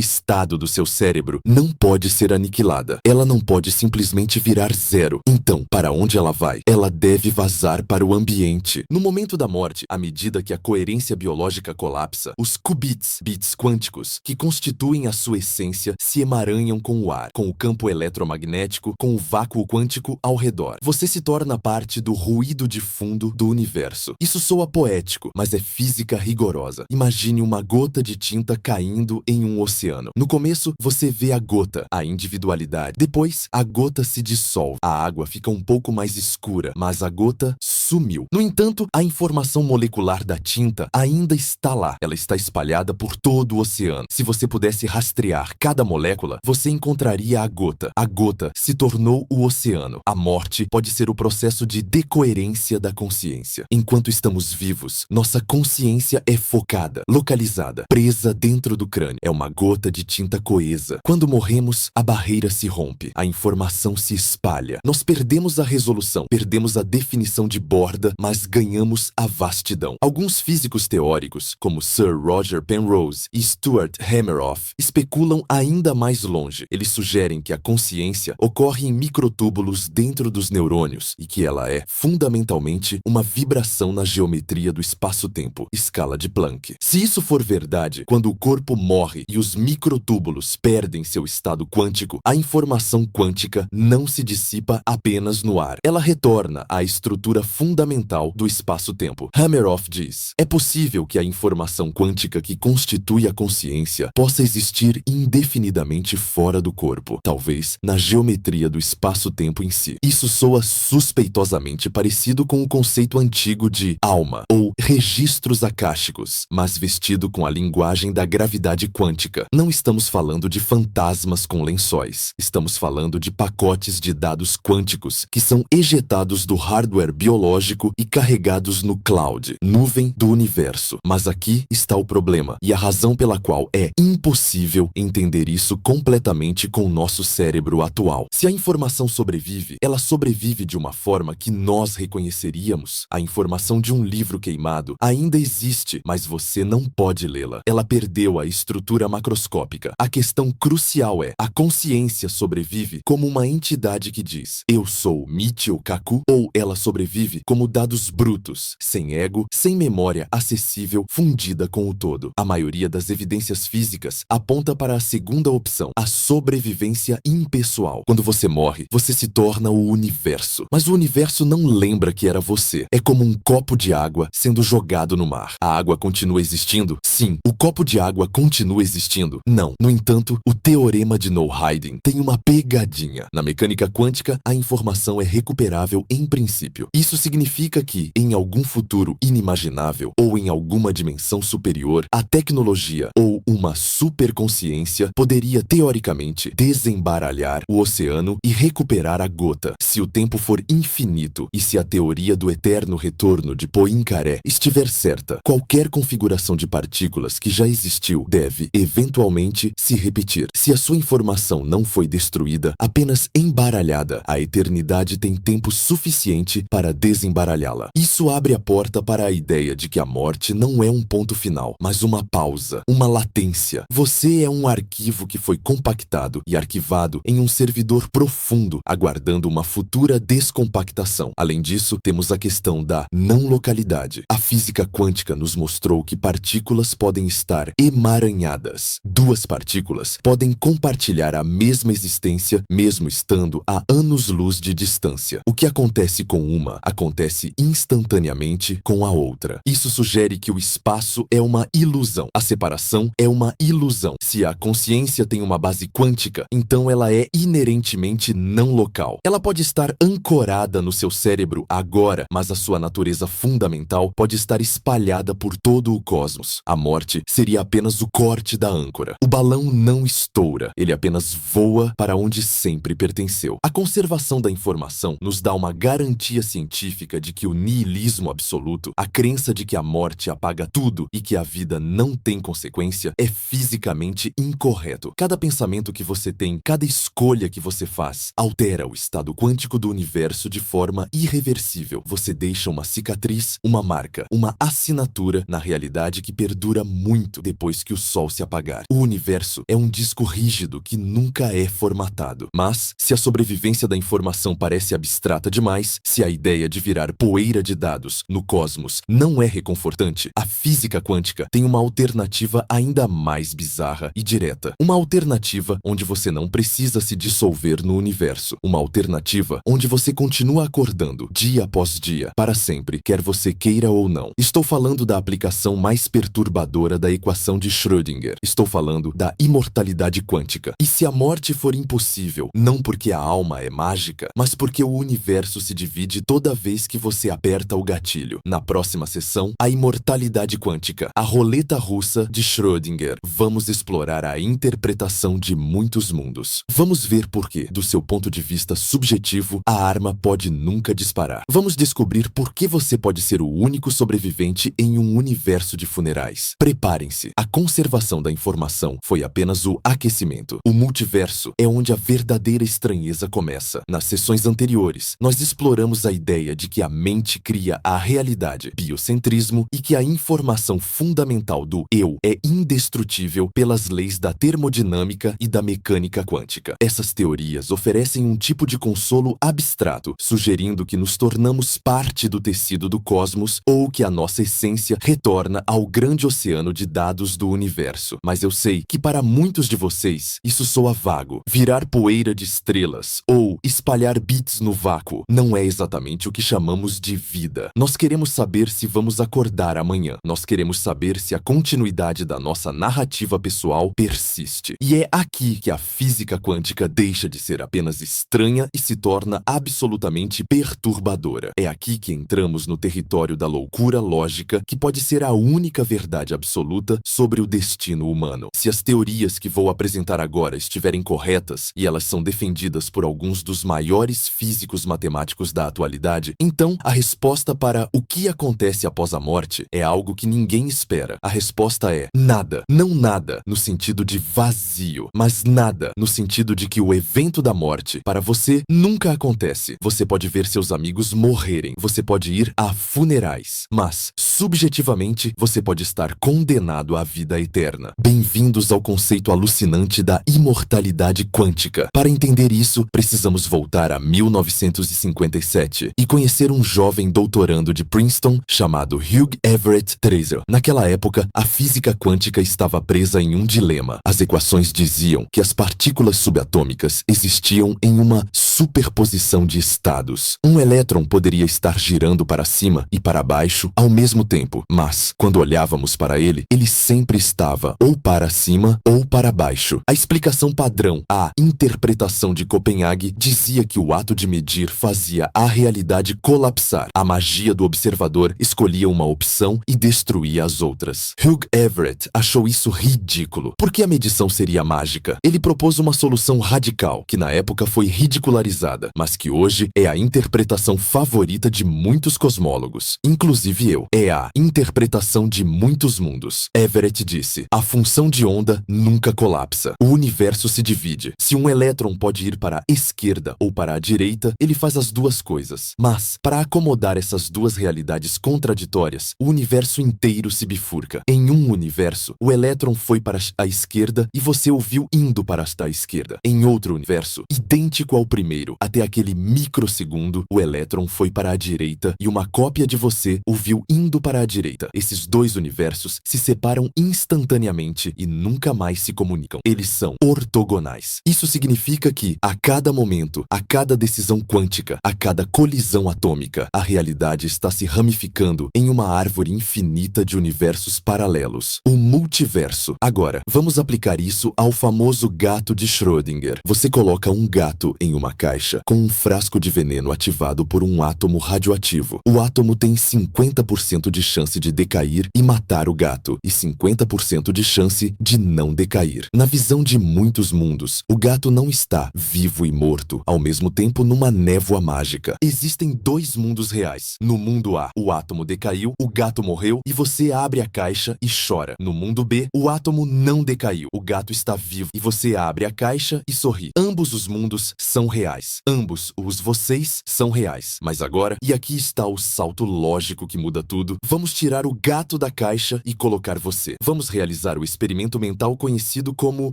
estado do seu cérebro não pode ser aniquilada. Ela não pode simplesmente virar zero. Então, para onde ela vai? Ela deve vazar para o ambiente. No momento da morte, à medida que a coerência biológica colapsa, os qubits, bits quânticos, que constituem a sua essência, se emaranham com o ar, com o campo eletromagnético, com o vácuo quântico ao redor. Você se torna parte do ruído de fundo do universo. Isso soa poético, mas é física rigorosa. Imagine uma gota de tinta caindo em um oceano. No começo, você vê a gota, a individualidade. Depois, a gota se dissolve. A água fica um pouco mais escura, mas a gota sumiu. No entanto, a informação molecular da tinta ainda está lá. Ela está espalhada por todo o oceano. Se você pudesse rastrear cada molécula, você encontraria a gota. A gota se tornou o oceano. A morte pode ser o processo de decoerência da consciência. Enquanto estamos vivos, nossa consciência é focada, localizada, presa dentro do crânio. É uma gota de tinta coesa. Quando morremos, a barreira se rompe. A informação se espalha. Nós perdemos a resolução, perdemos a definição de borda, mas ganhamos a vastidão. Alguns físicos teóricos, como Sir Roger Penrose e Stuart Hameroff, especulam ainda mais longe. Eles sugerem que a consciência ocorre em microtúbulos dentro dos neurônios e que ela é, fundamentalmente, uma vibração na geometria do espaço-tempo, escala de Planck. Se isso for verdade, quando o corpo morre e os microtúbulos perdem seu estado quântico, a informação quântica não se dissipa apenas no ar. Ela retorna à estrutura fundamental do espaço-tempo. Hameroff diz, é possível que a informação quântica que constitui a consciência possa existir indefinidamente fora do corpo, talvez na geometria do espaço-tempo em si. Isso soa suspeitosamente parecido com o conceito antigo de alma, ou registros akáshicos, mas vestido com a linguagem da gravidade quântica. Não estamos falando de fantasmas com lençóis. Estamos falando de pacotes de dados quânticos que são ejetados do hardware biológico e carregados no cloud, nuvem do universo. Mas aqui está o problema, e a razão pela qual é impossível entender isso completamente com o nosso cérebro atual. Se a informação sobrevive, ela sobrevive de uma forma que nós reconheceríamos. A informação de um livro queimado ainda existe, mas você não pode lê-la. Ela perdeu a estrutura macroscópica. A questão crucial é, a consciência sobrevive como uma entidade que diz, eu sou Michio Kaku, ou ela sobrevive como dados brutos, sem ego, sem memória acessível, fundida com o todo. A maioria das evidências físicas aponta para a segunda opção, a sobrevivência impessoal. Quando você morre, você se torna o universo. Mas o universo não lembra que era você. É como um copo de água sendo jogado no mar. A água continua existindo? Sim. O copo de água continua existindo? Não. No entanto, o teorema de No-Hiding tem uma pegadinha. Na mecânica quântica, a informação é recuperável em princípio. Isso significa significa que, em algum futuro inimaginável ou em alguma dimensão superior, a tecnologia ou uma superconsciência poderia teoricamente desembaralhar o oceano e recuperar a gota, se o tempo for infinito e se a teoria do eterno retorno de Poincaré estiver certa. Qualquer configuração de partículas que já existiu deve, eventualmente, se repetir. Se a sua informação não foi destruída, apenas embaralhada, a eternidade tem tempo suficiente para desembaralhá-la. Isso abre a porta para a ideia de que a morte não é um ponto final, mas uma pausa, uma latência. Você é um arquivo que foi compactado e arquivado em um servidor profundo, aguardando uma futura descompactação. Além disso, temos a questão da não localidade. A física quântica nos mostrou que partículas podem estar emaranhadas. Duas partículas podem compartilhar a mesma existência, mesmo estando a anos-luz de distância. O que acontece com uma, acontece instantaneamente com a outra. Isso sugere que o espaço é uma ilusão. A separação é uma ilusão. Se a consciência tem uma base quântica, então ela é inerentemente não local. Ela pode estar ancorada no seu cérebro agora, mas a sua natureza fundamental pode estar espalhada por todo o cosmos. A morte seria apenas o corte da âncora. O balão não estoura, ele apenas voa para onde sempre pertenceu. A conservação da informação nos dá uma garantia científica de que o niilismo absoluto, a crença de que a morte apaga tudo e que a vida não tem consequência, é fisicamente incorreto. Cada pensamento que você tem, cada escolha que você faz, altera o estado quântico do universo de forma irreversível. Você deixa uma cicatriz, uma marca, uma assinatura na realidade que perdura muito depois que o sol se apagar. O universo é um disco rígido que nunca é formatado. Mas, se a sobrevivência da informação parece abstrata demais, se a ideia de virar poeira de dados no cosmos não é reconfortante, a física quântica tem uma alternativa ainda mais bizarra e direta. Uma alternativa onde você não precisa se dissolver no universo. Uma alternativa onde você continua acordando, dia após dia, para sempre, quer você queira ou não. Estou falando da aplicação mais perturbadora da equação de Schrödinger. Estou falando da imortalidade quântica. E se a morte for impossível, não porque a alma é mágica, mas porque o universo se divide toda vez que você aperta o gatilho. Na próxima sessão, a imortalidade quântica, a roleta russa de Schrödinger. Vamos explorar a interpretação de muitos mundos. Vamos ver por que, do seu ponto de vista subjetivo, a arma pode nunca disparar. Vamos descobrir por que você pode ser o único sobrevivente em um universo de funerais. Preparem-se. A conservação da informação foi apenas o aquecimento. O multiverso é onde a verdadeira estranheza começa. Nas sessões anteriores, nós exploramos a ideia de que a mente cria a realidade, biocentrismo, e que a informação fundamental do eu é indestrutível pelas leis da termodinâmica e da mecânica quântica. Essas teorias oferecem um tipo de consolo abstrato, sugerindo que nos tornamos parte do tecido do cosmos ou que a nossa essência retorna ao grande oceano de dados do universo. Mas eu sei que para muitos de vocês isso soa vago. Virar poeira de estrelas ou espalhar bits no vácuo não é exatamente o que chamamos de vida. Nós queremos saber se vamos acordar amanhã. Nós queremos saber se a continuidade da nossa narrativa pessoal persiste. E é aqui que a física quântica deixa de ser apenas estranha e se torna absolutamente perturbadora. É aqui que entramos no território da loucura lógica, que pode ser a única verdade absoluta sobre o destino humano. Se as teorias que vou apresentar agora estiverem corretas, e elas são defendidas por alguns dos maiores físicos matemáticos da atualidade, então a resposta para o que acontece após a morte é algo que ninguém espera. A resposta é nada. Não nada no sentido de vazio, mas nada no sentido de que o evento da morte para você nunca acontece. Você pode ver seus amigos morrerem, você pode ir a funerais, mas subjetivamente você pode estar condenado à vida eterna. Bem-vindos ao conceito alucinante da imortalidade quântica. Para entender isso, precisamos voltar a 1957 e conhecer um jovem doutorando de Princeton chamado Hugh Everett Treasure. Naquela época, a física quântica estava presa em um dilema. As equações diziam que as partículas subatômicas existiam em uma superposição de estados. Um elétron poderia estar girando para cima e para baixo ao mesmo tempo, mas, quando olhávamos para ele, ele sempre estava ou para cima ou para baixo. A explicação padrão, a interpretação de Copenhague, dizia que o ato de medir fazia a realidade colapsar. A magia do observador escolhia uma opção e destruía as outras. Hugh Everett achou isso ridículo. Por que a medição seria mágica? Ele propôs uma solução radical, que na época foi ridicularizada, mas que hoje é a interpretação favorita de muitos cosmólogos, inclusive eu. É a interpretação de muitos mundos. Everett disse: a função de onda nunca colapsa. O universo se divide. Se um elétron pode ir para a esquerda ou para a direita, ele faz as duas coisas. Mas, para acomodar essas duas realidades contraditórias, o universo inteiro se bifurca. Em um universo, o elétron foi para a esquerda e você o viu indo para a esquerda. Em outro universo, idêntico ao primeiro, até aquele microsegundo, o elétron foi para a direita e uma cópia de você o viu indo para a direita. Esses dois universos se separam instantaneamente e nunca mais se comunicam. Eles são ortogonais. Isso significa que, a cada momento, a cada decisão quântica, a cada colisão atômica, a realidade está se ramificando em uma árvore infinita de universos paralelos. O multiverso. Agora, vamos aplicar isso ao famoso gato de Schrödinger. Você coloca um gato em uma caixa com um frasco de veneno ativado por um átomo radioativo. O átomo tem 50% de chance de decair e matar o gato e 50% de chance de não decair. Na visão de muitos mundos, o gato não está vivo e morto ao mesmo tempo numa névoa mágica. Existem dois mundos reais. No mundo A, o átomo decaiu, o gato morreu e você abre a caixa e chora. No mundo B, o átomo não decaiu, o gato está vivo e você abre a caixa e sorri. Ambos os mundos são reais. Ambos os vocês são reais. Mas agora, e aqui está o salto lógico que muda tudo, vamos tirar o gato da caixa e colocar você. Vamos realizar o experimento mental conhecido como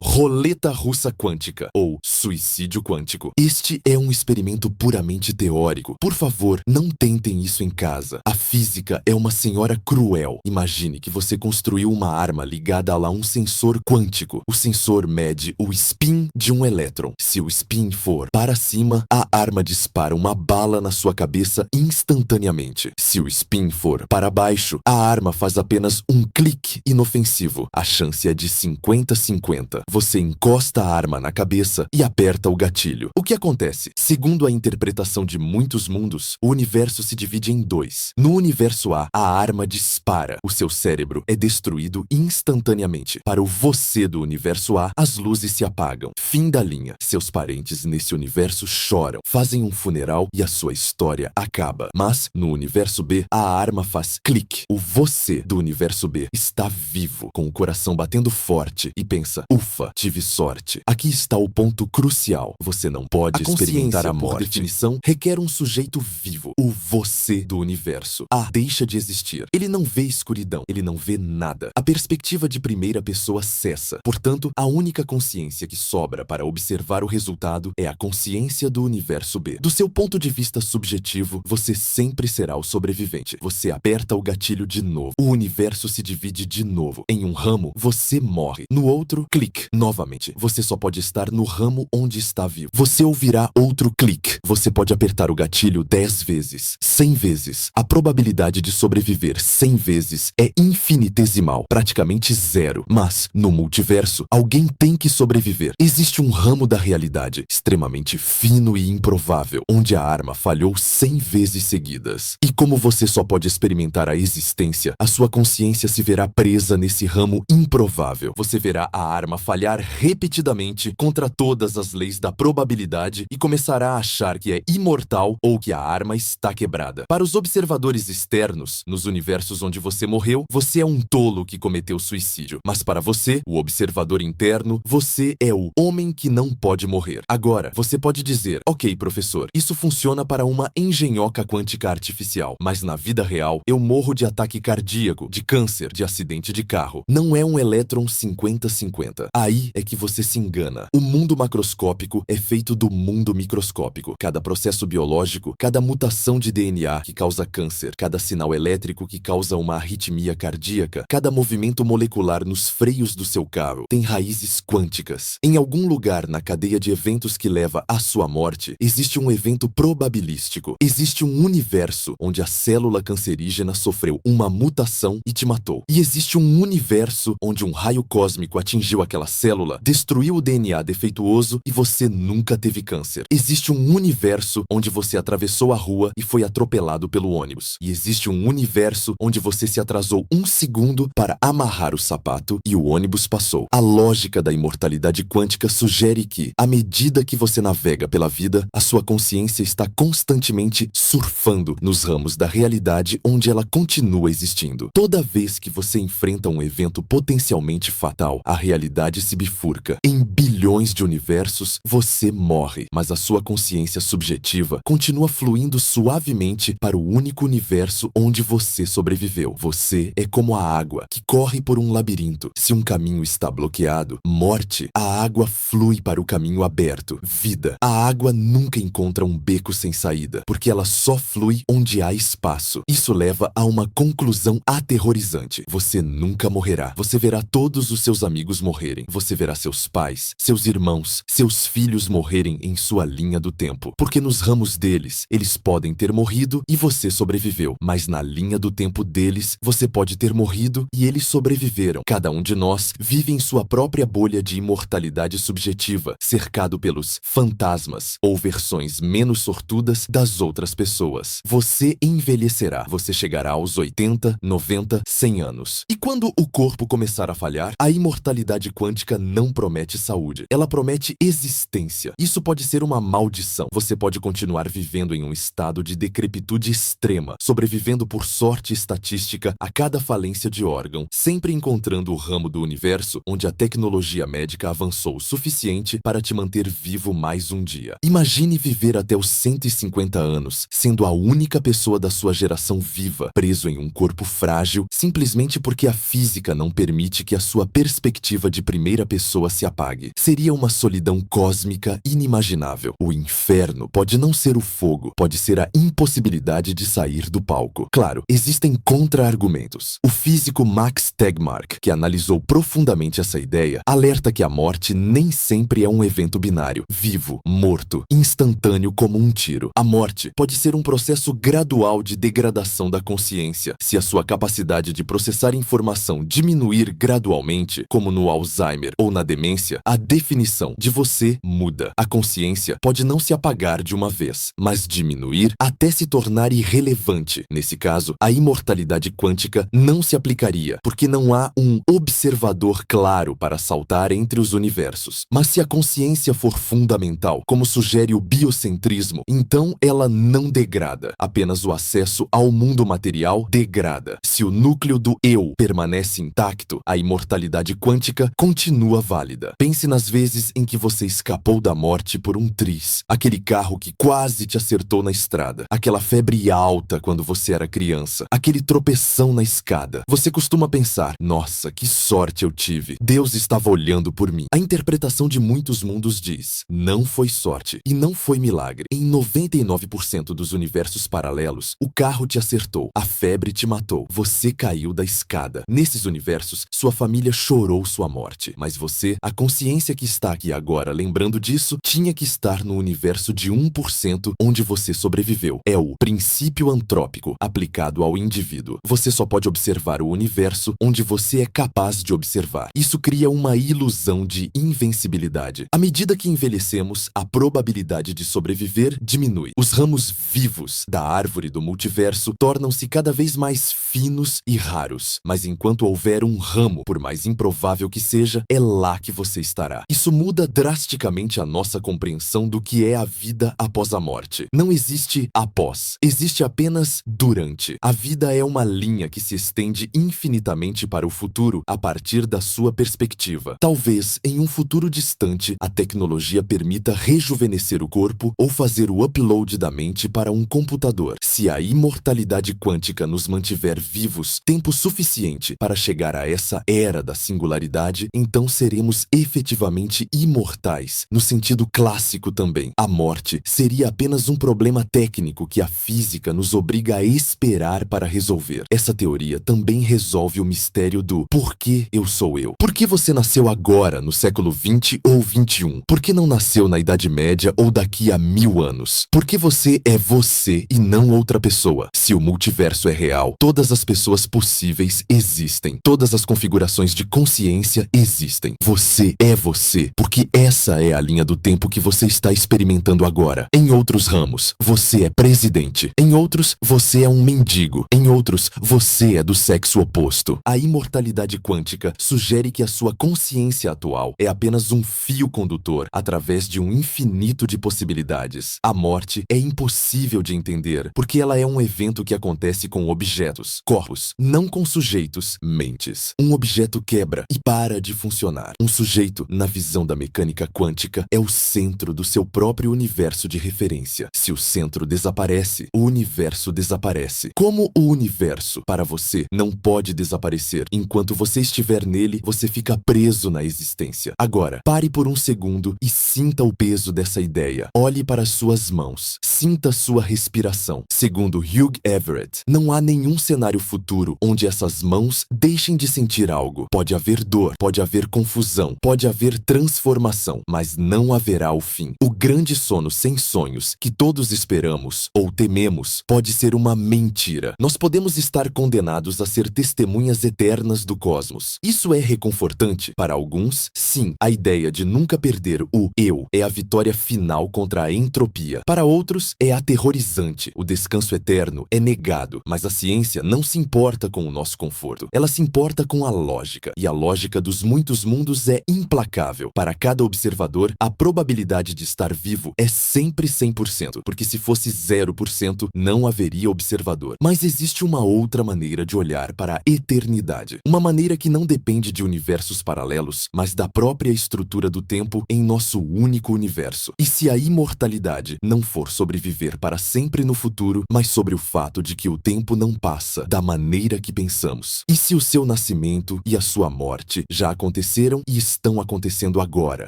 roleta russa quântica ou suicídio quântico. Este é um experimento puramente teórico. Por favor, não tentem isso em casa. A física é uma senhora cruel. Imagine que você construiu uma arma ligada a um sensor quântico. O sensor mede o spin de um elétron. Se o spin for para cima, a arma dispara uma bala na sua cabeça instantaneamente. Se o spin for para baixo, a arma faz apenas um clique inofensivo. A chance é de 50-50. Você encosta a arma na cabeça e aperta o gatilho. O que acontece? Segundo a interpretação de muitos mundos, o universo se divide em dois. No universo A, a arma dispara. O seu cérebro é destruído instantaneamente. Para o você do universo A, as luzes se apagam. Fim da linha. Seus parentes nesse universo choram, fazem um funeral e a sua história acaba. Mas, no universo B, a arma faz clique. O você do universo B está vivo, com o coração batendo forte e pensa: ufa, tive sorte. Aqui está o ponto crucial. Você não pode experimentar a morte. Por definição, requer um sujeito vivo. O você do universo. A deixa de existir. Ele não vê escuridão. Ele não vê nada. A perspectiva de primeira pessoa cessa. Portanto, a única consciência que sobra para observar o resultado é a consciência do universo B. Do seu ponto de vista subjetivo, você sempre será o sobrevivente. Você aperta o gatilho de novo. O universo se divide de novo. Em um ramo, você morre. No outro, clique. Novamente, você só pode estar no ramo onde está vivo. Você ouvirá outro clique. Você pode apertar o gatilho 10 vezes, 100 vezes. A probabilidade de sobreviver 100 vezes é infinitesimal, praticamente zero. Mas, no multiverso, alguém tem que sobreviver. Existe um ramo da realidade, extremamente fino e improvável, onde a arma falhou 100 vezes seguidas. E como você só pode experimentar a existência, a sua consciência se verá presa nesse ramo improvável. Você verá a arma falhar repetidamente contra todas as leis da probabilidade e começará a achar que é imortal ou que a arma está quebrada. Para os observadores externos, nos universos onde você morreu, você é um tolo que cometeu suicídio. Mas para você, o observador interno, você é o homem que não pode morrer. Agora, você pode dizer: ok, professor, isso funciona para uma engenhoca quântica artificial, mas na vida real, eu morro de ataque cardíaco, de câncer, de acidente de carro. Não é um elétron 50-50. Aí é que você se engana. O mundo macroscópico é feito do mundo microscópico. Cada processo biológico, cada mutação de DNA que causa câncer, cada sinal elétrico que causa uma arritmia cardíaca, cada movimento molecular nos freios do seu carro tem raízes quânticas. Em algum lugar na cadeia de eventos que leva à sua morte, existe um evento probabilístico. Existe um universo onde a célula cancerígena sofreu uma mutação e te matou. E existe um universo onde um raio cósmico atingiu aquela célula, destruiu o DNA defeituoso e você nunca teve câncer. Existe um universo onde você atravessou a rua e foi atropelado pelo ônibus. E existe um universo onde você se atrasou 1 segundo para amarrar o sapato e o ônibus passou. A lógica da imortalidade quântica sugere que, à medida que você navega pela vida, a sua consciência está constantemente surfando nos ramos da realidade onde ela continua existindo. Toda vez que você enfrenta um evento potencialmente fatal, a realidade se bifurca. Em bilhões de universos, você morre, mas a sua consciência subjetiva continua fluindo suavemente para o único universo onde você sobreviveu. Você é como a água que corre por um labirinto. Se um caminho está bloqueado, morte, a água flui para o caminho aberto. Vida, a água nunca encontra um beco sem saída, porque ela só flui onde há espaço. Isso leva a uma conclusão aterrorizante. Você nunca morrerá. Você verá todos os seus amigos morrerem. Você verá seus pais, seus irmãos, seus filhos morrerem em sua linha do tempo. Porque nos ramos deles, eles podem ter morrido e você sobreviveu. Mas na linha do tempo deles, você pode ter morrido e eles sobreviveram. Cada um de nós vive em sua própria bolha de imortalidade subjetiva, cercado pelos fantasmas ou versões menos sortudas das outras pessoas. Você envelhecerá. Você chegará aos 80, 90, 100 anos. E quando o corpo começar a falhar, a imortalidade quântica não promete saúde. Ela promete existência. Isso pode ser uma maldição. Você pode continuar vivendo em um estado de decrepitude extrema, sobrevivendo por sorte estatística a cada falência de órgão, sempre encontrando o ramo do universo onde a tecnologia médica avançou o suficiente para te manter vivo mais um dia. Imagine viver até os 150 anos, sendo a única pessoa da sua geração viva, preso em um corpo frágil, simplesmente porque a física não permite que a sua perspectiva de primeira pessoa se apague. Seria uma solidão cósmica inimaginável. O inferno pode não ser o fogo, pode ser a impossibilidade de sair do palco. Claro, existem contra-argumentos. O físico Max Tegmark, que analisou profundamente essa ideia, alerta que a morte nem sempre é um evento binário, vivo, morto, instantâneo como um tiro. A morte pode ser um processo gradual de degradação da consciência. Se a sua capacidade de processar informação diminuir gradualmente, como no Alzheimer ou na demência, a definição de você muda. A consciência pode não se apagar de uma vez, mas diminuir até se tornar irrelevante. Nesse caso, a imortalidade quântica não se aplicaria, porque não há um observador claro para saltar entre os universos. Mas se a consciência for fundamental, como sugere o biocentrismo, então ela não degrada. Apenas o acesso ao mundo material degrada. Se o núcleo do eu permanece intacto, a imortalidade quântica continua válida. Pense nas vezes em que você escapou da morte por um triz, aquele carro que quase te acertou na estrada, aquela febre alta quando você era criança, aquele tropeção na escada. Você costuma pensar, nossa, que sorte eu tive. Deus estava olhando por mim. A interpretação de muitos mundos diz, não foi sorte e não foi milagre. Em 99% dos universos paralelos, o carro te acertou, a febre te matou, você caiu da escada. Nesses universos, sua família chorou sua morte, mas você, a consciência que está aqui agora lembrando disso, tinha que estar no universo de 1% onde você sobreviveu. É o princípio antrópico aplicado ao indivíduo. Você só pode observar o universo onde você é capaz de observar. Isso cria uma ilusão de invencibilidade. À medida que envelhecemos, a probabilidade de sobreviver diminui. Os ramos vivos da árvore do multiverso tornam-se cada vez mais finos e raros. Mas enquanto houver um ramo, por mais improvável que seja, é lá que você estará. Isso muda drasticamente a nossa compreensão do que é a vida após a morte. Não existe após, existe apenas durante. A vida é uma linha que se estende infinitamente para o futuro a partir da sua perspectiva. Talvez, em um futuro distante, a tecnologia permita rejuvenescer o corpo ou fazer o upload da mente para um computador. Se a imortalidade quântica nos mantiver vivos tempo suficiente para chegar a essa era da singularidade, então seremos efetivamente imortais, no sentido clássico também. A morte seria apenas um problema técnico que a física nos obriga a esperar para resolver. Essa teoria também resolve o mistério do por que eu sou eu. Por que você nasceu agora, no século 20 ou 21? Por que não nasceu na Idade Média ou daqui a 1000 anos? Por que você é você? você e não outra pessoa. Se o multiverso é real, todas as pessoas possíveis existem. Todas as configurações de consciência existem. Você é você, porque essa é a linha do tempo que você está experimentando agora. Em outros ramos, você é presidente. Em outros, você é um mendigo. Em outros, você é do sexo oposto. A imortalidade quântica sugere que a sua consciência atual é apenas um fio condutor através de um infinito de possibilidades. A morte é impossível de entender, porque ela é um evento que acontece com objetos, corpos, não com sujeitos, mentes. Um objeto quebra e para de funcionar. Um sujeito, na visão da mecânica quântica, é o centro do seu próprio universo de referência. Se o centro desaparece, o universo desaparece. Como o universo, para você, não pode desaparecer, enquanto você estiver nele, você fica preso na existência. Agora, pare por um segundo e sinta o peso dessa ideia. Olhe para suas mãos. Sinta sua respiração. Segundo Hugh Everett, não há nenhum cenário futuro onde essas mãos deixem de sentir algo. Pode haver dor, pode haver confusão, pode haver transformação, mas não haverá o fim. O grande sono sem sonhos que todos esperamos ou tememos pode ser uma mentira. Nós podemos estar condenados a ser testemunhas eternas do cosmos. Isso é reconfortante para alguns? Sim, a ideia de nunca perder o eu é a vitória final contra a entropia. Para outros, é aterrorizante. O descanso eterno é negado, mas a ciência não se importa com o nosso conforto. Ela se importa com a lógica, e a lógica dos muitos mundos é implacável. Para cada observador, a probabilidade de estar vivo é sempre 100%, porque se fosse 0%, não haveria observador. Mas existe uma outra maneira de olhar para a eternidade. Uma maneira que não depende de universos paralelos, mas da própria estrutura do tempo em nosso único universo. E se a imortalidade não for sobreviver para sempre no futuro, mas sobre o fato de que o tempo não passa da maneira que pensamos? E se o seu nascimento e a sua morte já aconteceram e estão acontecendo agora,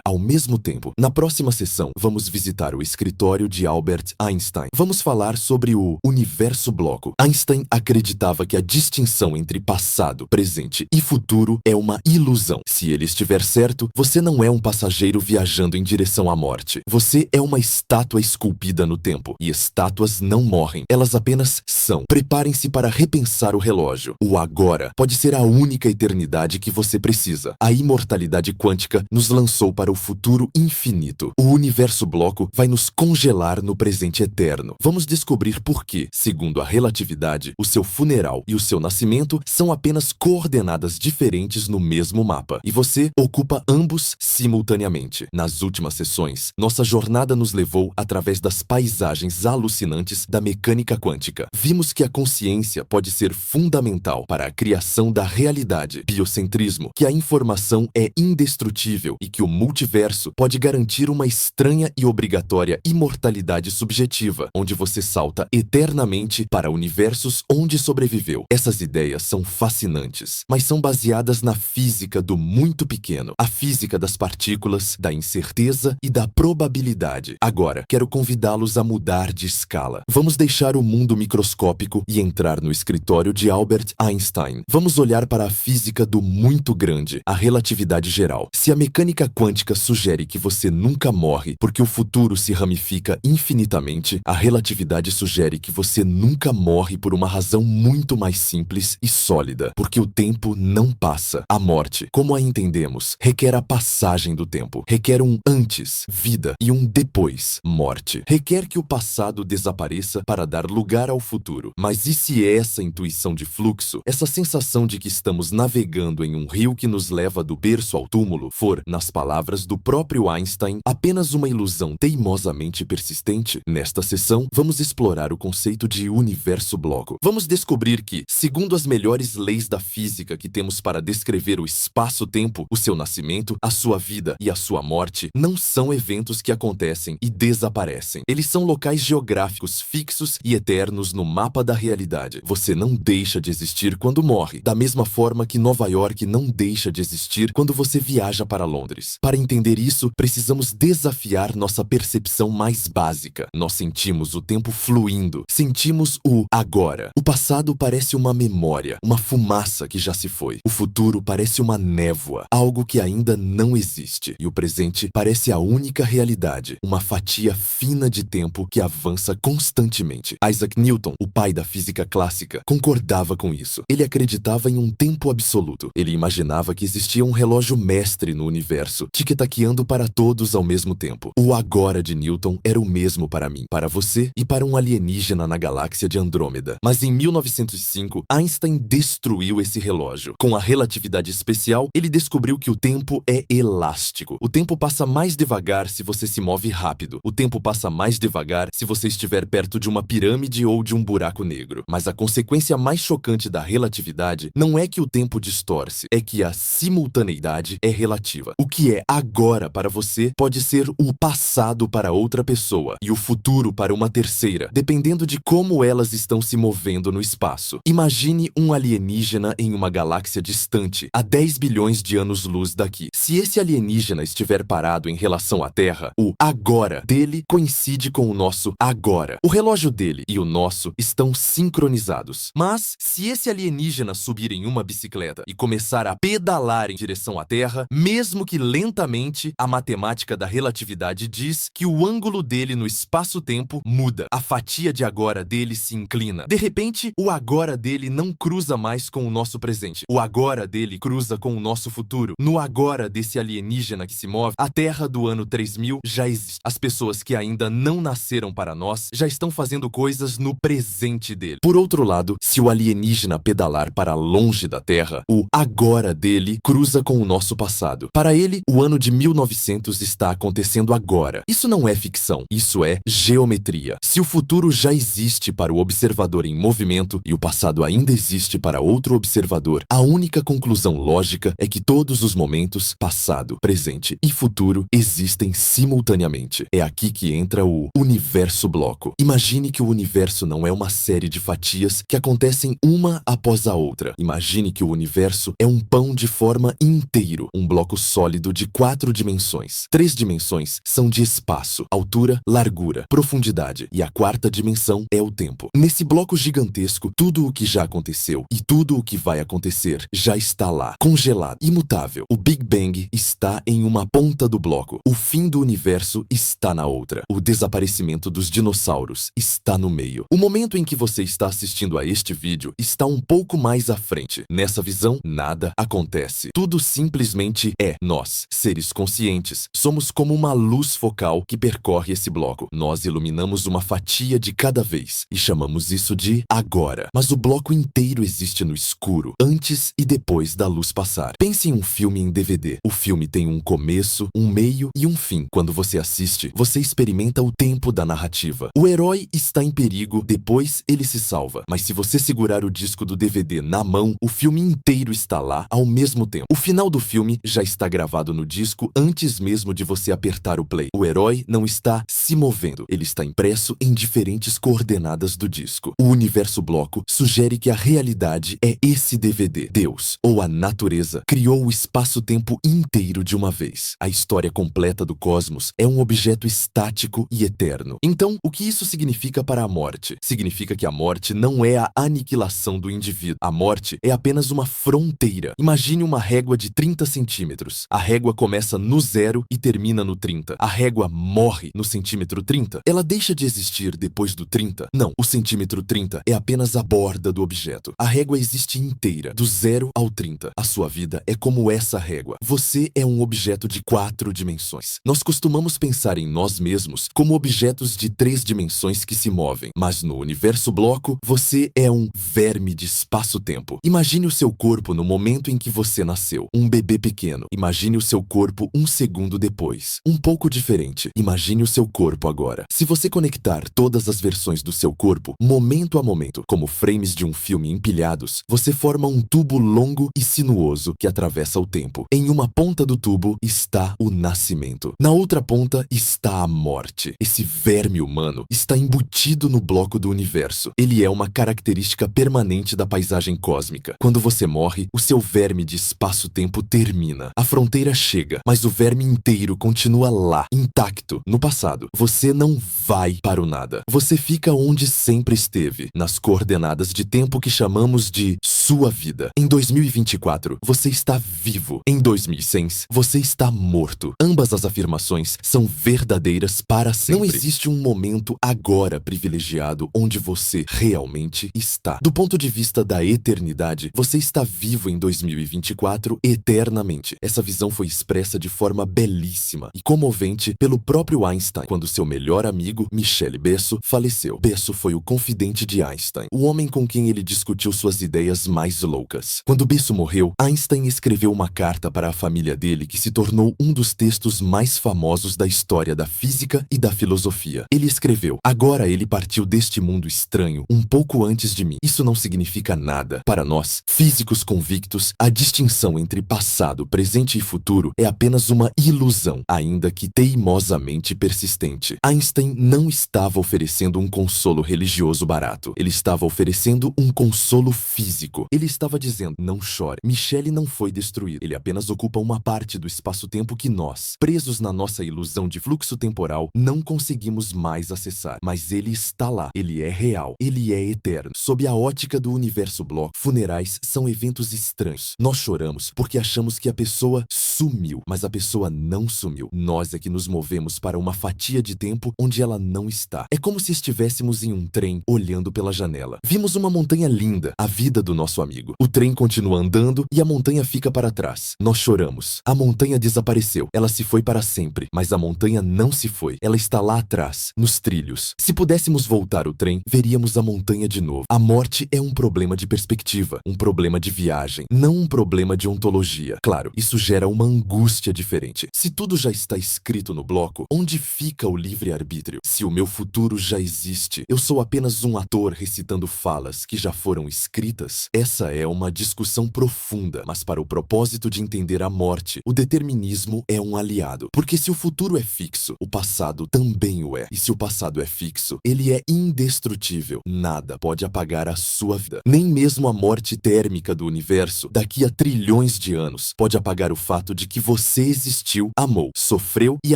ao mesmo tempo? Na próxima sessão, vamos visitar o escritório de Albert Einstein. Vamos falar sobre o universo bloco. Einstein acreditava que a distinção entre passado, presente e futuro é uma ilusão. Se ele estiver certo, você não é um passageiro viajando em direção à morte. Você é uma estátua esculpida no tempo. E estátuas não morrem, elas apenas são. Preparem-se para repensar o relógio. O agora pode ser a única eternidade que você precisa. A imortalidade quântica nos lançou para o futuro infinito. O universo bloco vai nos congelar no presente eterno. Vamos descobrir por que, segundo a relatividade, o seu funeral e o seu nascimento são apenas coordenadas diferentes no mesmo mapa, e você ocupa ambos simultaneamente. Nas últimas sessões, nossa jornada nos levou através das paisagens alucinantes da mecânica quântica. Vimos que a consciência pode ser fundamental para a criação da realidade, biocentrismo, que a informação é indestrutível e que o multiverso pode garantir uma estranha e obrigatória imortalidade subjetiva, onde você salta eternamente para universos onde sobreviveu. Essas ideias são fascinantes, mas são baseadas na física do muito pequeno, a física das partículas, da incerteza e da probabilidade. Agora, quero convidá-los a mudar de escala. Vamos deixar o mundo microscópico e entrar no escritório de Albert Einstein. Vamos olhar para a física do muito grande, a relatividade geral. Se a mecânica quântica sugere que você nunca morre porque o futuro se ramifica infinitamente, a relatividade sugere que você nunca morre por uma razão muito mais simples e sólida, porque o tempo não passa. A morte, como a entendemos, requer a passagem do tempo, requer um antes, vida, e um depois, morte. Requer que o passado desapareça para dar lugar ao futuro. Mas e se essa intuição de fluxo, essa sensação de que estamos navegando em um rio que nos leva do berço ao túmulo, for, nas palavras do próprio Einstein, apenas uma ilusão teimosamente persistente? Nesta sessão, vamos explorar o conceito de universo bloco. Vamos descobrir que, segundo as melhores leis da física que temos para descrever o espaço-tempo, o seu nascimento, a sua vida e a sua morte não são eventos que acontecem e desaparecem. Eles são locais geográficos fixos e eternos no mapa da realidade. Você não deixa de existir quando morre, da mesma forma que Nova York não deixa de existir quando você viaja para Londres. Para entender isso, precisamos desafiar nossa percepção mais básica. Nós sentimos o tempo fluindo, sentimos o agora. O passado parece uma memória, uma fumaça que já se foi. O futuro parece uma névoa, algo que ainda não existe. E o presente parece a única realidade, uma fatia fina de tempo que avança avança constantemente. Isaac Newton, o pai da física clássica, concordava com isso. Ele acreditava em um tempo absoluto. Ele imaginava que existia um relógio mestre no universo, tic-taqueando para todos ao mesmo tempo. O agora de Newton era o mesmo para mim, para você e para um alienígena na galáxia de Andrômeda. Mas em 1905, Einstein destruiu esse relógio. Com a relatividade especial, ele descobriu que o tempo é elástico. O tempo passa mais devagar se você se move rápido. O tempo passa mais devagar se você estiver perto de uma pirâmide ou de um buraco negro. Mas a consequência mais chocante da relatividade não é que o tempo distorce, é que a simultaneidade é relativa. O que é agora para você pode ser o passado para outra pessoa e o futuro para uma terceira, dependendo de como elas estão se movendo no espaço. Imagine um alienígena em uma galáxia distante, a 10 bilhões de anos-luz daqui. Se esse alienígena estiver parado em relação à Terra, o agora dele coincide com o nosso agora. O relógio dele e o nosso estão sincronizados. Mas, se esse alienígena subir em uma bicicleta e começar a pedalar em direção à Terra, mesmo que lentamente, a matemática da relatividade diz que o ângulo dele no espaço-tempo muda. A fatia de agora dele se inclina. De repente, o agora dele não cruza mais com o nosso presente. O agora dele cruza com o nosso futuro. No agora desse alienígena que se move, a Terra do ano 3000 já existe. As pessoas que ainda não nasceram para nós já estão fazendo coisas no presente dele. Por outro lado, se o alienígena pedalar para longe da Terra, o agora dele cruza com o nosso passado. Para ele, o ano de 1900 está acontecendo agora. Isso não é ficção, isso é geometria. Se o futuro já existe para o observador em movimento e o passado ainda existe para outro observador, a única conclusão lógica é que todos os momentos, passado, presente e futuro, existem simultaneamente. É aqui que entra o universo bloco. Imagine que o universo não é uma série de fatias que acontecem uma após a outra. Imagine que o universo é um pão de forma inteiro, um bloco sólido de 4 dimensões. 3 dimensões são de espaço, altura, largura, profundidade, e a 4ª dimensão é o tempo. Nesse bloco gigantesco, tudo o que já aconteceu e tudo o que vai acontecer já está lá, congelado, imutável. O Big Bang está em uma ponta do bloco. O fim do universo está na outra. O desaparecimento dos dinossauros está no meio. O momento em que você está assistindo a este vídeo está um pouco mais à frente. Nessa visão, nada acontece. Tudo simplesmente é. Nós, seres conscientes, somos como uma luz focal que percorre esse bloco. Nós iluminamos uma fatia de cada vez e chamamos isso de agora. Mas o bloco inteiro existe no escuro, antes e depois da luz passar. Pense em um filme em DVD. O filme tem um começo, um meio e um fim. Quando você assiste, você experimenta o tempo da narrativa. O herói está em perigo, depois ele se salva. Mas se você segurar o disco do DVD na mão, o filme inteiro está lá ao mesmo tempo. O final do filme já está gravado no disco antes mesmo de você apertar o play. O herói não está se movendo, ele está impresso em diferentes coordenadas do disco. O universo bloco sugere que a realidade é esse DVD. Deus, ou a natureza, criou o espaço-tempo inteiro de uma vez. A história completa do cosmos é um objeto estático e eterno. Então, o que isso significa para a morte? Significa que a morte não é a aniquilação do indivíduo. A morte é apenas uma fronteira. Imagine uma régua de 30 centímetros. A régua começa no 0 e termina no 30. A régua morre no centímetro 30. Ela deixa de existir depois do 30? Não, o centímetro 30 é apenas a borda do objeto. A régua existe inteira, do 0 ao 30. A sua vida é como essa régua. Você é um objeto de 4 dimensões. Nós costumamos pensar em nós mesmos como objetos de 3 dimensões que se movem, mas no universo bloco, você é um verme de espaço-tempo. Imagine o seu corpo no momento em que você nasceu, um bebê pequeno. Imagine o seu corpo um segundo depois. Um pouco diferente. Imagine o seu corpo agora. Se você conectar todas as versões do seu corpo, momento a momento, como frames de um filme empilhados, você forma um tubo longo e sinuoso que atravessa o tempo. Em uma ponta do tubo está o nascimento. Na outra ponta está a morte. Esse verme humano está embutido no bloco do universo. Ele é uma característica permanente da paisagem cósmica. Quando você morre, o seu verme de espaço-tempo termina. A fronteira chega, mas o verme inteiro continua lá, intacto, no passado. Você não vai para o nada. Você fica onde sempre esteve, nas coordenadas de tempo que chamamos de sua vida. Em 2024, você está vivo. Em 2100, você está morto. Ambas as afirmações são verdadeiras para sempre. Não existe um momento agora privilegiado onde você realmente está. Do ponto de vista da eternidade, você está vivo em 2024 eternamente. Essa visão foi expressa de forma belíssima e comovente pelo próprio Einstein, quando seu melhor amigo, Michel Besso, faleceu. Besso foi o confidente de Einstein, o homem com quem ele discutiu suas ideias mais loucas. Quando Besso morreu, Einstein escreveu uma carta para a família dele que se tornou um dos textos mais famosos da história da física e da filosofia. Ele escreveu: "Agora ele partiu deste mundo estranho um pouco antes de mim. Isso não significa nada. Para nós, físicos convictos, a distinção entre passado, presente e futuro é apenas uma ilusão, ainda que teimosamente persistente." Einstein não estava oferecendo um consolo religioso barato. Ele estava oferecendo um consolo físico. Ele estava dizendo: não chore. Michele não foi destruído. Ele apenas ocupa uma parte do espaço-tempo que nós, presos na nossa ilusão de fluxo temporal, não conseguimos mais acessar. Mas ele está lá. Ele é real. Ele é eterno. Sob a ótica do universo bloco, funerais são eventos estranhos. Nós choramos porque achamos que a pessoa sumiu, mas a pessoa não sumiu. Nós é que nos movemos para uma fatia de tempo onde ela não está. É como se estivéssemos em um trem olhando pela janela. Vimos uma montanha linda, a vida do nosso amigo. O trem continua andando e a montanha fica para trás. Nós choramos. A montanha desapareceu. Ela se foi para sempre, mas a montanha não se foi. Ela está lá atrás, nos trilhos. Se pudéssemos voltar o trem, veríamos a montanha de novo. A morte é um problema de perspectiva, um problema de viagem, não um problema de ontologia. Claro, isso gera uma angústia diferente. Se tudo já está escrito no bloco, onde fica o livre-arbítrio? Se o meu futuro já existe, eu sou apenas um ator recitando falas que já foram escritas? Essa é uma discussão profunda, mas para o propósito de entender a morte, o determinismo é um aliado. Porque se o futuro é fixo, o passado também o é. E se o passado é fixo, ele é indestrutível. Nada pode apagar a sua vida. Nem mesmo a morte térmica do universo, daqui a trilhões de anos, pode apagar o fato de que você existiu, amou, sofreu e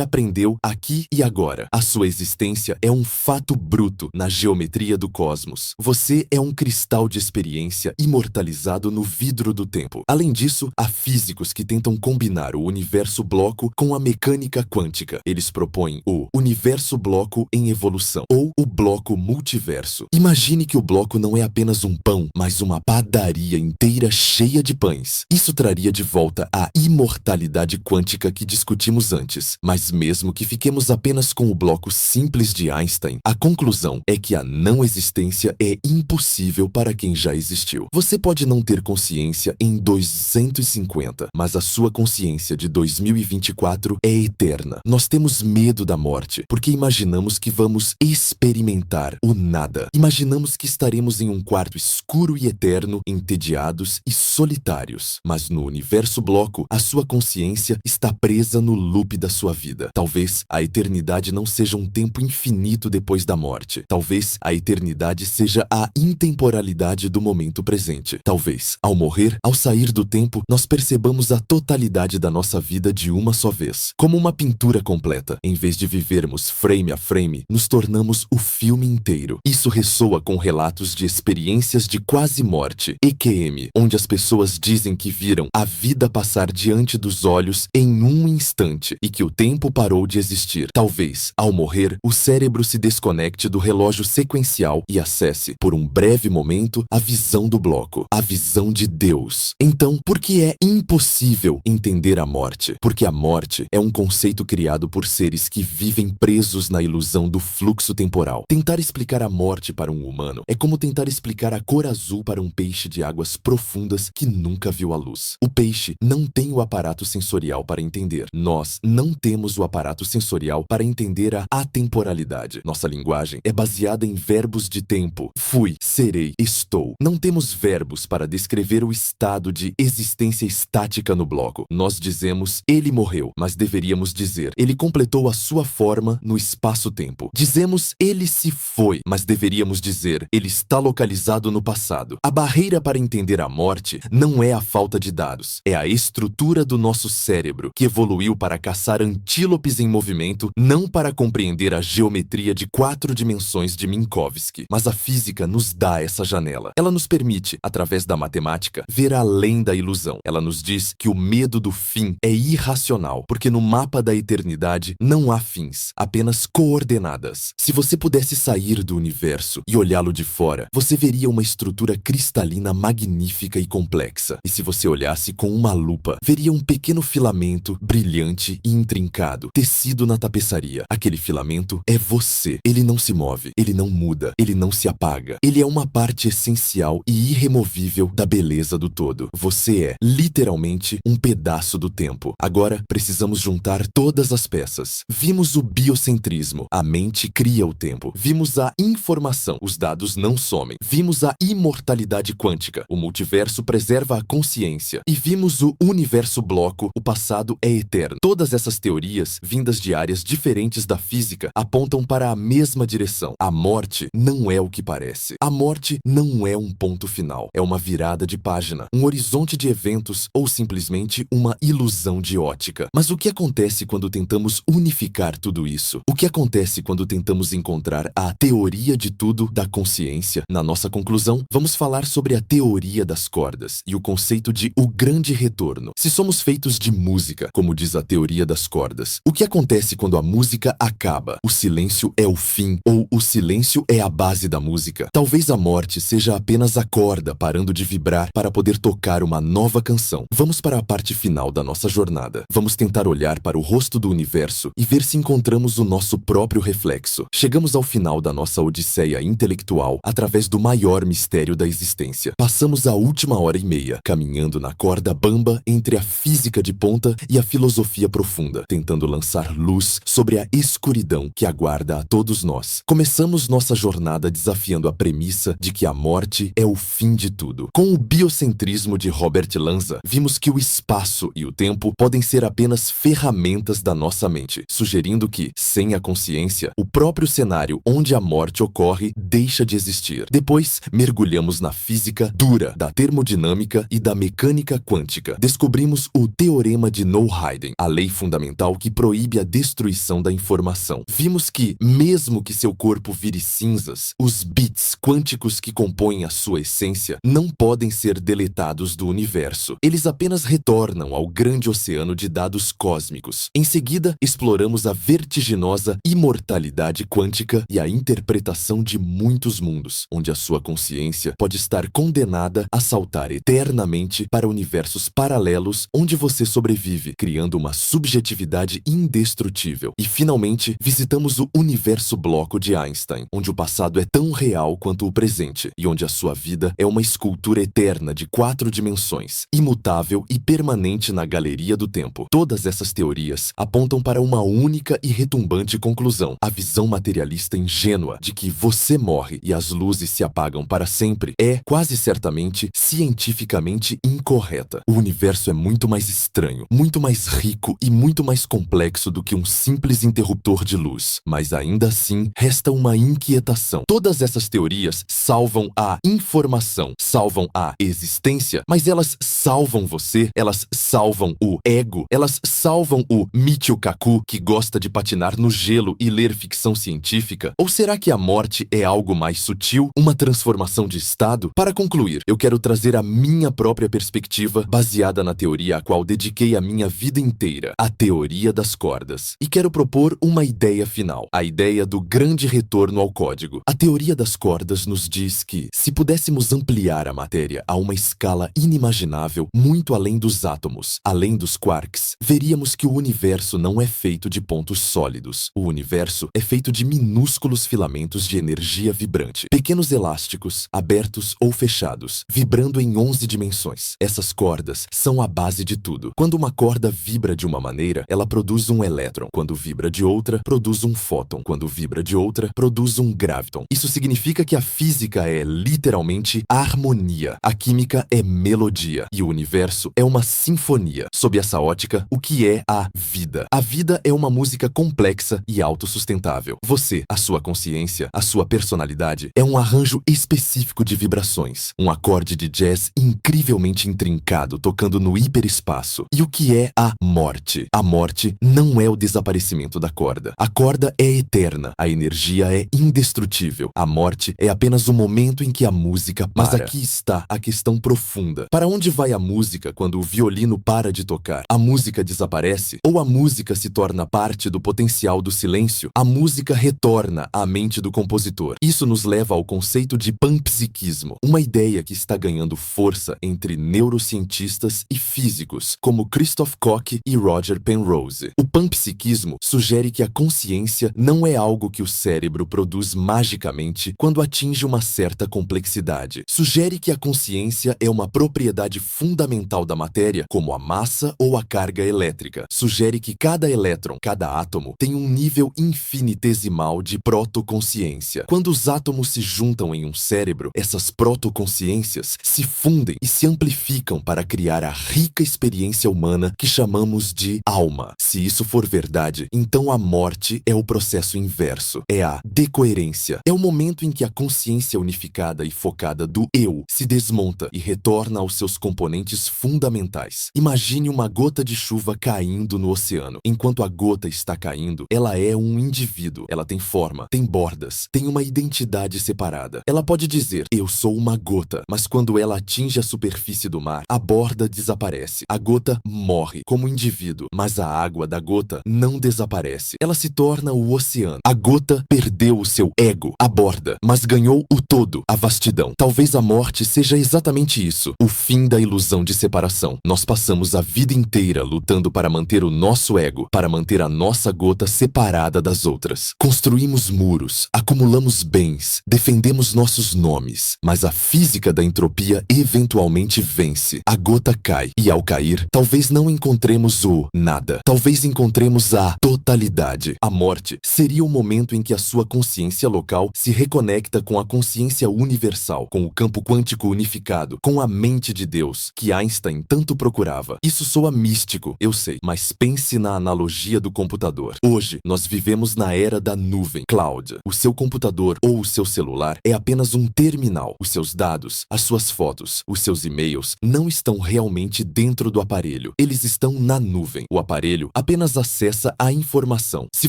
aprendeu aqui e agora. A sua existência é um fato bruto na geometria do cosmos. Você é um cristal de experiência imortalizado no vidro do tempo. Além disso, há físicos que tentam combinar o universo bloco com a mecânica quântica. Eles propõem o universo bloco em evolução, ou o bloco multiverso. Imagine que o bloco não é apenas um pão, mas uma padaria inteira cheia de pães. Isso traria de volta a imortalidade quântica que discutimos antes. Mas mesmo que fiquemos apenas com o bloco simples de Einstein, a conclusão é que a não existência é impossível para quem já existiu. Você pode não ter consciência em 250, mas a sua consciência de 2024 é eterna. Nós temos medo da morte, porque imaginamos que vamos experimentar o nada. Imaginamos que estaremos em um quarto escuro e eterno, entediados e solitários. Mas no universo bloco, a sua consciência está presa no loop da sua vida. Talvez a eternidade não seja um tempo infinito depois da morte. Talvez a eternidade seja a intemporalidade do momento presente. Talvez, ao morrer, ao sair do tempo, nós percebamos a totalidade da nossa vida de uma só vez. Como uma pintura completa. Em vez de vivermos frame a frame, nos tornamos o filme inteiro. Isso ressoa com relatos de experiências de quase morte, EQM, onde as pessoas dizem que viram a vida passar diante dos olhos em um instante e que o tempo parou de existir. Talvez, ao morrer, o cérebro se desconecte do relógio sequencial e acesse, por um breve momento, a visão do bloco, a visão de Deus. Então, por que é impossível entender a morte? Porque a morte é um conceito criado por seres que vivem presos na ilusão do fluxo temporal. Tentar explicar a morte para um humano é como tentar explicar a cor azul para um peixe de águas profundas que nunca viu a luz. O peixe não tem o aparato sensorial para entender. Nós não temos o aparato sensorial para entender a atemporalidade. Nossa linguagem é baseada em verbos de tempo. Fui, serei, estou. Não temos verbos para descrever o estado de existência estática no bloco. Nós dizemos, ele morreu, mas deveríamos dizer, ele completou a sua forma no espaço-tempo. Dizemos, ele se foi, mas deveríamos dizer, ele está localizado no passado. A barreira para entender a morte não é a falta de dados, é a estrutura do nosso cérebro, que evoluiu para caçar antílopes em movimento, não para compreender a geometria de 4 dimensões de Minkowski. Mas a física nos dá essa janela. Ela nos permite, através da matemática, ver além da ilusão. Ela nos diz que o medo do fim é irracional, porque no mapa da eternidade não há fins, apenas coordenadas. Se você pudesse sair do universo e olhá-lo de fora, você veria uma estrutura cristalina magnífica e complexa. E se você olhasse com uma lupa, veria um pequeno filamento brilhante e intrincado, tecido na tapeçaria. Aquele filamento é você. Ele não se move, ele não muda, ele não se apaga. Ele é uma parte essencial e irremovível da beleza do todo. Você é, literalmente, um pedaço do tempo. Agora, precisamos juntar todas as peças. Vimos o biocentrismo. A mente cria o tempo. Vimos a informação. Os dados não somem. Vimos a imortalidade quântica. O multiverso preserva a consciência. E vimos o universo bloco. O passado é eterno. Todas essas teorias, vindas de áreas diferentes da física, apontam para a mesma direção. A morte não é o que parece. A morte não é um ponto final. É uma virada de página, um horizonte de eventos ou simplesmente uma ilusão de ótica. Mas o que acontece quando tentamos unificar tudo isso? O que acontece quando tentamos encontrar a teoria de tudo da consciência? Na nossa conclusão, vamos falar sobre a teoria das cordas e o conceito de o grande retorno. Se somos feitos de música, como diz a teoria das cordas, o que acontece quando a música acaba? O silêncio é o fim ou o silêncio é a base da música? Talvez a morte seja apenas a corda parando de vibrar para poder tocar uma nova canção. Vamos para a parte final da nossa jornada. Vamos tentar olhar para o rosto do universo e ver se encontramos o nosso próprio reflexo. Chegamos ao final da nossa odisseia intelectual através do maior mistério da existência. Passamos a última hora e meia caminhando na corda bamba entre a física de ponta e a filosofia profunda, tentando lançar luz sobre a escuridão que aguarda a todos nós. Começamos nossa jornada desafiando a premissa de que a morte é o fim de tudo. Com o biocentrismo de Robert Lanza, vimos que o espaço e o tempo podem ser apenas ferramentas da nossa mente, sugerindo que, sem a consciência, o próprio cenário onde a morte ocorre deixa de existir. Depois, mergulhamos na física dura da termodinâmica e da mecânica quântica. Descobrimos o teorema de Noether, a lei fundamental que proíbe a destruição da informação. Vimos que, mesmo que seu corpo vire cinzas, os bits quânticos que compõem a sua essência não podem ser deletados do universo. Eles apenas retornam ao grande oceano de dados cósmicos. Em seguida, exploramos a vertiginosa imortalidade quântica e a interpretação de muitos mundos, onde a sua consciência pode estar condenada a saltar eternamente para universos paralelos onde você sobrevive, criando uma subjetividade indestrutível. E, finalmente, visitamos o universo bloco de Einstein, onde o passado é tão real quanto o presente e onde a sua vida é uma escultura eterna de 4 dimensões, imutável e permanente na galeria do tempo. Todas essas teorias apontam para uma única e retumbante conclusão: a visão materialista ingênua de que você morre e as luzes se apagam para sempre é, quase certamente, cientificamente incorreta. O universo é muito mais estranho, muito mais rico e muito mais complexo do que um simples interruptor de luz. Mas ainda assim, resta uma inquietação. Todas essas teorias salvam a informação, salvam a existência, mas elas salvam você, elas salvam o ego, elas salvam o Michio Kaku que gosta de patinar no gelo e ler ficção científica? Ou será que a morte é algo mais sutil, uma transformação de estado? Para concluir, eu quero trazer a minha própria perspectiva baseada na teoria a qual dediquei a minha vida inteira, a teoria das cordas. E quero propor uma ideia final, a ideia do grande retorno ao código. A teoria das cordas nos diz que, se pudéssemos ampliar a matéria a uma escala inimaginável, muito além dos átomos, além dos quarks, veríamos que o universo não é feito de pontos sólidos. O universo é feito de minúsculos filamentos de energia vibrante, pequenos elásticos, abertos ou fechados, vibrando em 11 dimensões. Essas cordas são a base de tudo. Quando uma corda vibra de uma maneira, ela produz um elétron. Quando vibra de outra, produz um fóton. Quando vibra de outra, produz um graviton. Isso significa que a física é literalmente harmonia. A química é melodia. E o universo é uma sinfonia. Sob essa ótica, o que é a vida? A vida é uma música complexa e autossustentável. Você, a sua consciência, a sua personalidade, é um arranjo específico de vibrações. Um acorde de jazz incrivelmente intrincado tocando no hiperespaço espaço. E o que é a morte? A morte não é o desaparecimento da corda. A corda é eterna, a energia é indestrutível. A morte é apenas o momento em que a música para. Mas aqui está a questão profunda. Para onde vai a música quando o violino para de tocar? A música desaparece? Ou a música se torna parte do potencial do silêncio? A música retorna à mente do compositor. Isso nos leva ao conceito de panpsiquismo, uma ideia que está ganhando força entre neurocientistas e físicos, como Christoph Koch e Roger Penrose. O panpsiquismo sugere que a consciência não é algo que o cérebro produz magicamente quando atinge uma certa complexidade. Sugere que a consciência é uma propriedade fundamental da matéria, como a massa ou a carga elétrica. Sugere que cada elétron, cada átomo, tem um nível infinitesimal de protoconsciência. Quando os átomos se juntam em um cérebro, essas protoconsciências se fundem e se amplificam para criar a rica experiência humana que chamamos de alma. Se isso for verdade, então a morte é o processo inverso, é a decoerência. É o momento em que a consciência unificada e focada do eu se desmonta e retorna aos seus componentes fundamentais. Imagine uma gota de chuva caindo no oceano. Enquanto a gota está caindo, ela é um indivíduo. Ela tem forma, tem bordas, tem uma identidade separada. Ela pode dizer, eu sou uma gota, mas quando ela atinge a superfície do mar, a borda desaparece. A gota morre como indivíduo, mas a água da gota não desaparece. Ela se torna o oceano. A gota perdeu o seu ego, a borda, mas ganhou o todo, a vastidão. Talvez a morte seja exatamente isso, o fim da ilusão de separação. Nós passamos a vida inteira lutando para manter o nosso ego, para manter a nossa gota separada das outras. Construímos muros, acumulamos bens, defendemos nossos nomes, mas a física da entropia eventualmente vence. A gota cai, e ao cair, talvez não encontremos o nada. Talvez encontremos a totalidade. A morte seria o momento em que a sua consciência local se reconecta com a consciência universal, com o campo quântico unificado, com a mente de Deus, que Einstein tanto procurava. Isso soa místico, eu sei, mas pense na analogia do computador. Hoje, nós vivemos na era da nuvem, cloud. O seu computador ou o seu celular é apenas um terminal. Os seus dados, as suas fotos, os seus e-mails não estão realmente dentro do aparelho. Eles estão na nuvem. O aparelho apenas acessa a informação. Se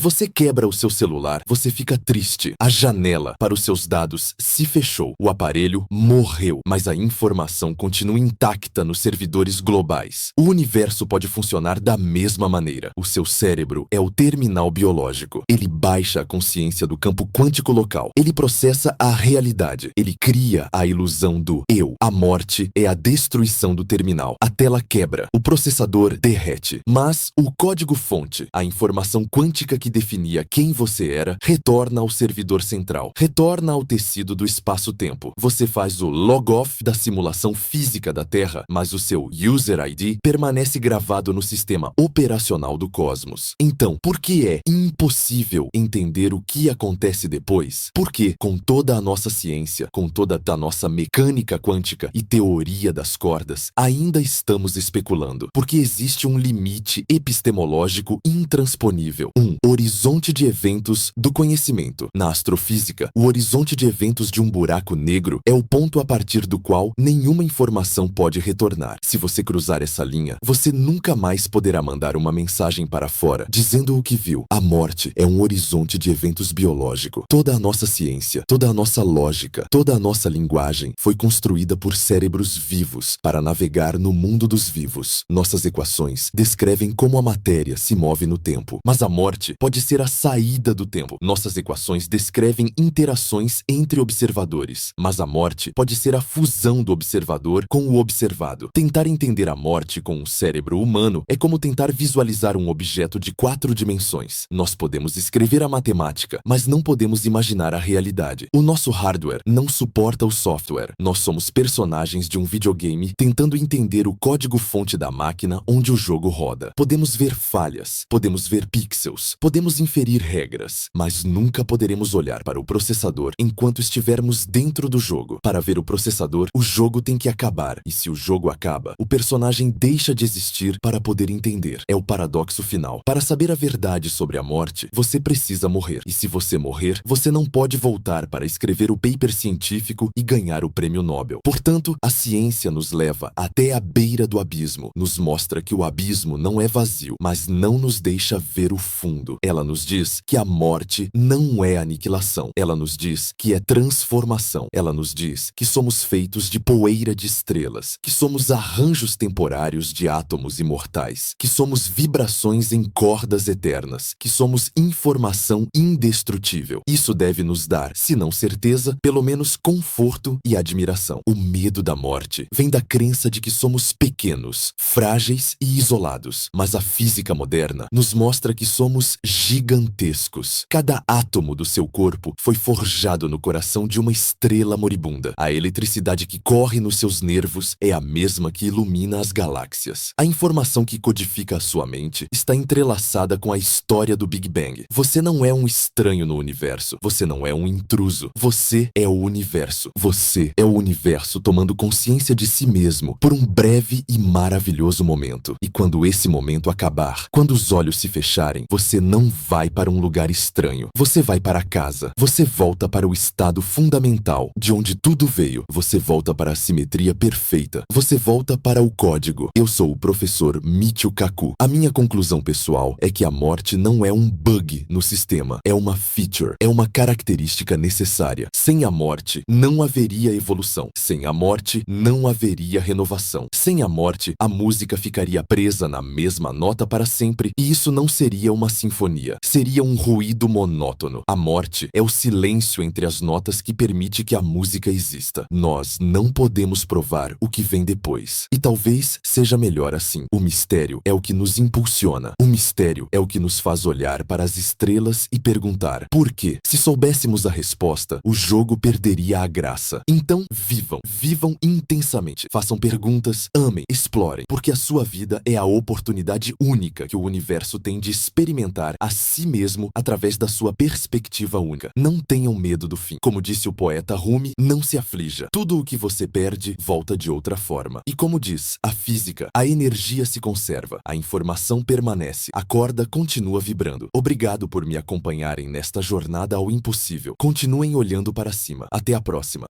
você quebra o seu celular, você fica triste. A janela para os seus dados se fechou. O aparelho morreu, mas a informação continua intacta nos servidores globais. O universo pode funcionar da mesma maneira. O seu cérebro é o terminal biológico. Ele baixa a consciência do campo quântico local. Ele processa a realidade. Ele cria a ilusão do eu. A morte é a destruição do terminal. A tela quebra. O processador derrete. Mas o código-fonte, a informação quântica que definia quem você era, retorna ao servidor central. Retorna ao tecido do espaço-tempo. Você faz o log-off da simulação física da Terra, mas o seu User ID permanece gravado no sistema operacional do cosmos. Então, por que é impossível entender o que acontece depois? Porque, com toda a nossa ciência, com toda a nossa mecânica quântica e teoria das cordas, ainda estamos especulando. Porque existe um limite epistemológico intransponível. Um horizonte de eventos do conhecimento. Na astrofísica, o horizonte de eventos de um buraco negro é o ponto a partir do qual nenhuma informação pode retornar. Se você cruzar essa linha, você nunca mais poderá mandar uma mensagem para fora dizendo o que viu. A morte é um horizonte de eventos biológico. Toda a nossa ciência, toda a nossa lógica, toda a nossa linguagem foi construída por cérebros vivos para navegar no mundo dos vivos. Nossas equações descrevem como a matéria se move no tempo, mas a morte pode ser a saída do tempo. Nossas equações descrevem interações entre observadores, mas a morte pode ser a fusão do observador com o observado. Tentar entender a morte com um cérebro humano é como tentar visualizar um objeto de 4 dimensões. Nós podemos escrever a matemática, mas não podemos imaginar a realidade. O nosso hardware não suporta o software. Nós somos personagens de um videogame tentando entender o código-fonte da máquina onde o jogo roda. Podemos ver falhas, podemos ver pixels, podemos inferir regras, mas nunca poderemos olhar para o processador enquanto estivermos dentro do jogo. Para ver o processador, o jogo tem que acabar, e se o jogo acaba, o personagem deixa de existir para poder entender. É o paradoxo final. Para saber a verdade sobre a morte, você precisa morrer. E se você morrer, você não pode voltar para escrever o paper científico e ganhar o prêmio Nobel. Portanto, a ciência nos leva até a beira do abismo. abismo. Nos mostra que o abismo não é vazio, mas não nos deixa ver o fundo. Ela nos diz que a morte não é aniquilação. Ela nos diz que é transformação. Ela nos diz que somos feitos de poeira de estrelas, que somos arranjos temporários de átomos imortais, que somos vibrações em cordas eternas, que somos informação indestrutível. Isso deve nos dar, se não certeza, pelo menos conforto e admiração. O medo da morte vem da crença de que somos pequenos, frágeis e isolados, mas a física moderna nos mostra que somos gigantescos. Cada átomo do seu corpo foi forjado no coração de uma estrela moribunda. A eletricidade que corre nos seus nervos é a mesma que ilumina as galáxias. A informação que codifica a sua mente está entrelaçada com a história do Big Bang. Você não é um estranho no universo. Você não é um intruso. Você é o universo. Você é o universo tomando consciência de si mesmo por um breve e maravilhoso momento. E quando esse momento acabar, quando os olhos se fecharem, você não vai para um lugar estranho. Você vai para casa. Você volta para o estado fundamental, de onde tudo veio. Você volta para a simetria perfeita. Você volta para o código. Eu sou o professor Michio Kaku. A minha conclusão pessoal é que a morte não é um bug no sistema. É uma feature. É uma característica necessária. Sem a morte, não haveria evolução. Sem a morte, não haveria renovação. Sem a morte, a música ficaria presa na mesma nota para sempre, e isso não seria uma sinfonia. Seria um ruído monótono. A morte é o silêncio entre as notas que permite que a música exista. Nós não podemos provar o que vem depois. E talvez seja melhor assim. O mistério é o que nos impulsiona. O mistério é o que nos faz olhar para as estrelas e perguntar por quê? Se soubéssemos a resposta, o jogo perderia a graça. Então, vivam. Vivam intensamente. Façam perguntas, amem, explorem, porque a sua vida é a oportunidade única que o universo tem de experimentar a si mesmo através da sua perspectiva única. Não tenham medo do fim. Como disse o poeta Rumi, não se aflija. Tudo o que você perde volta de outra forma. E como diz a física, a energia se conserva, a informação permanece, a corda continua vibrando. Obrigado por me acompanharem nesta jornada ao impossível. Continuem olhando para cima. Até a próxima.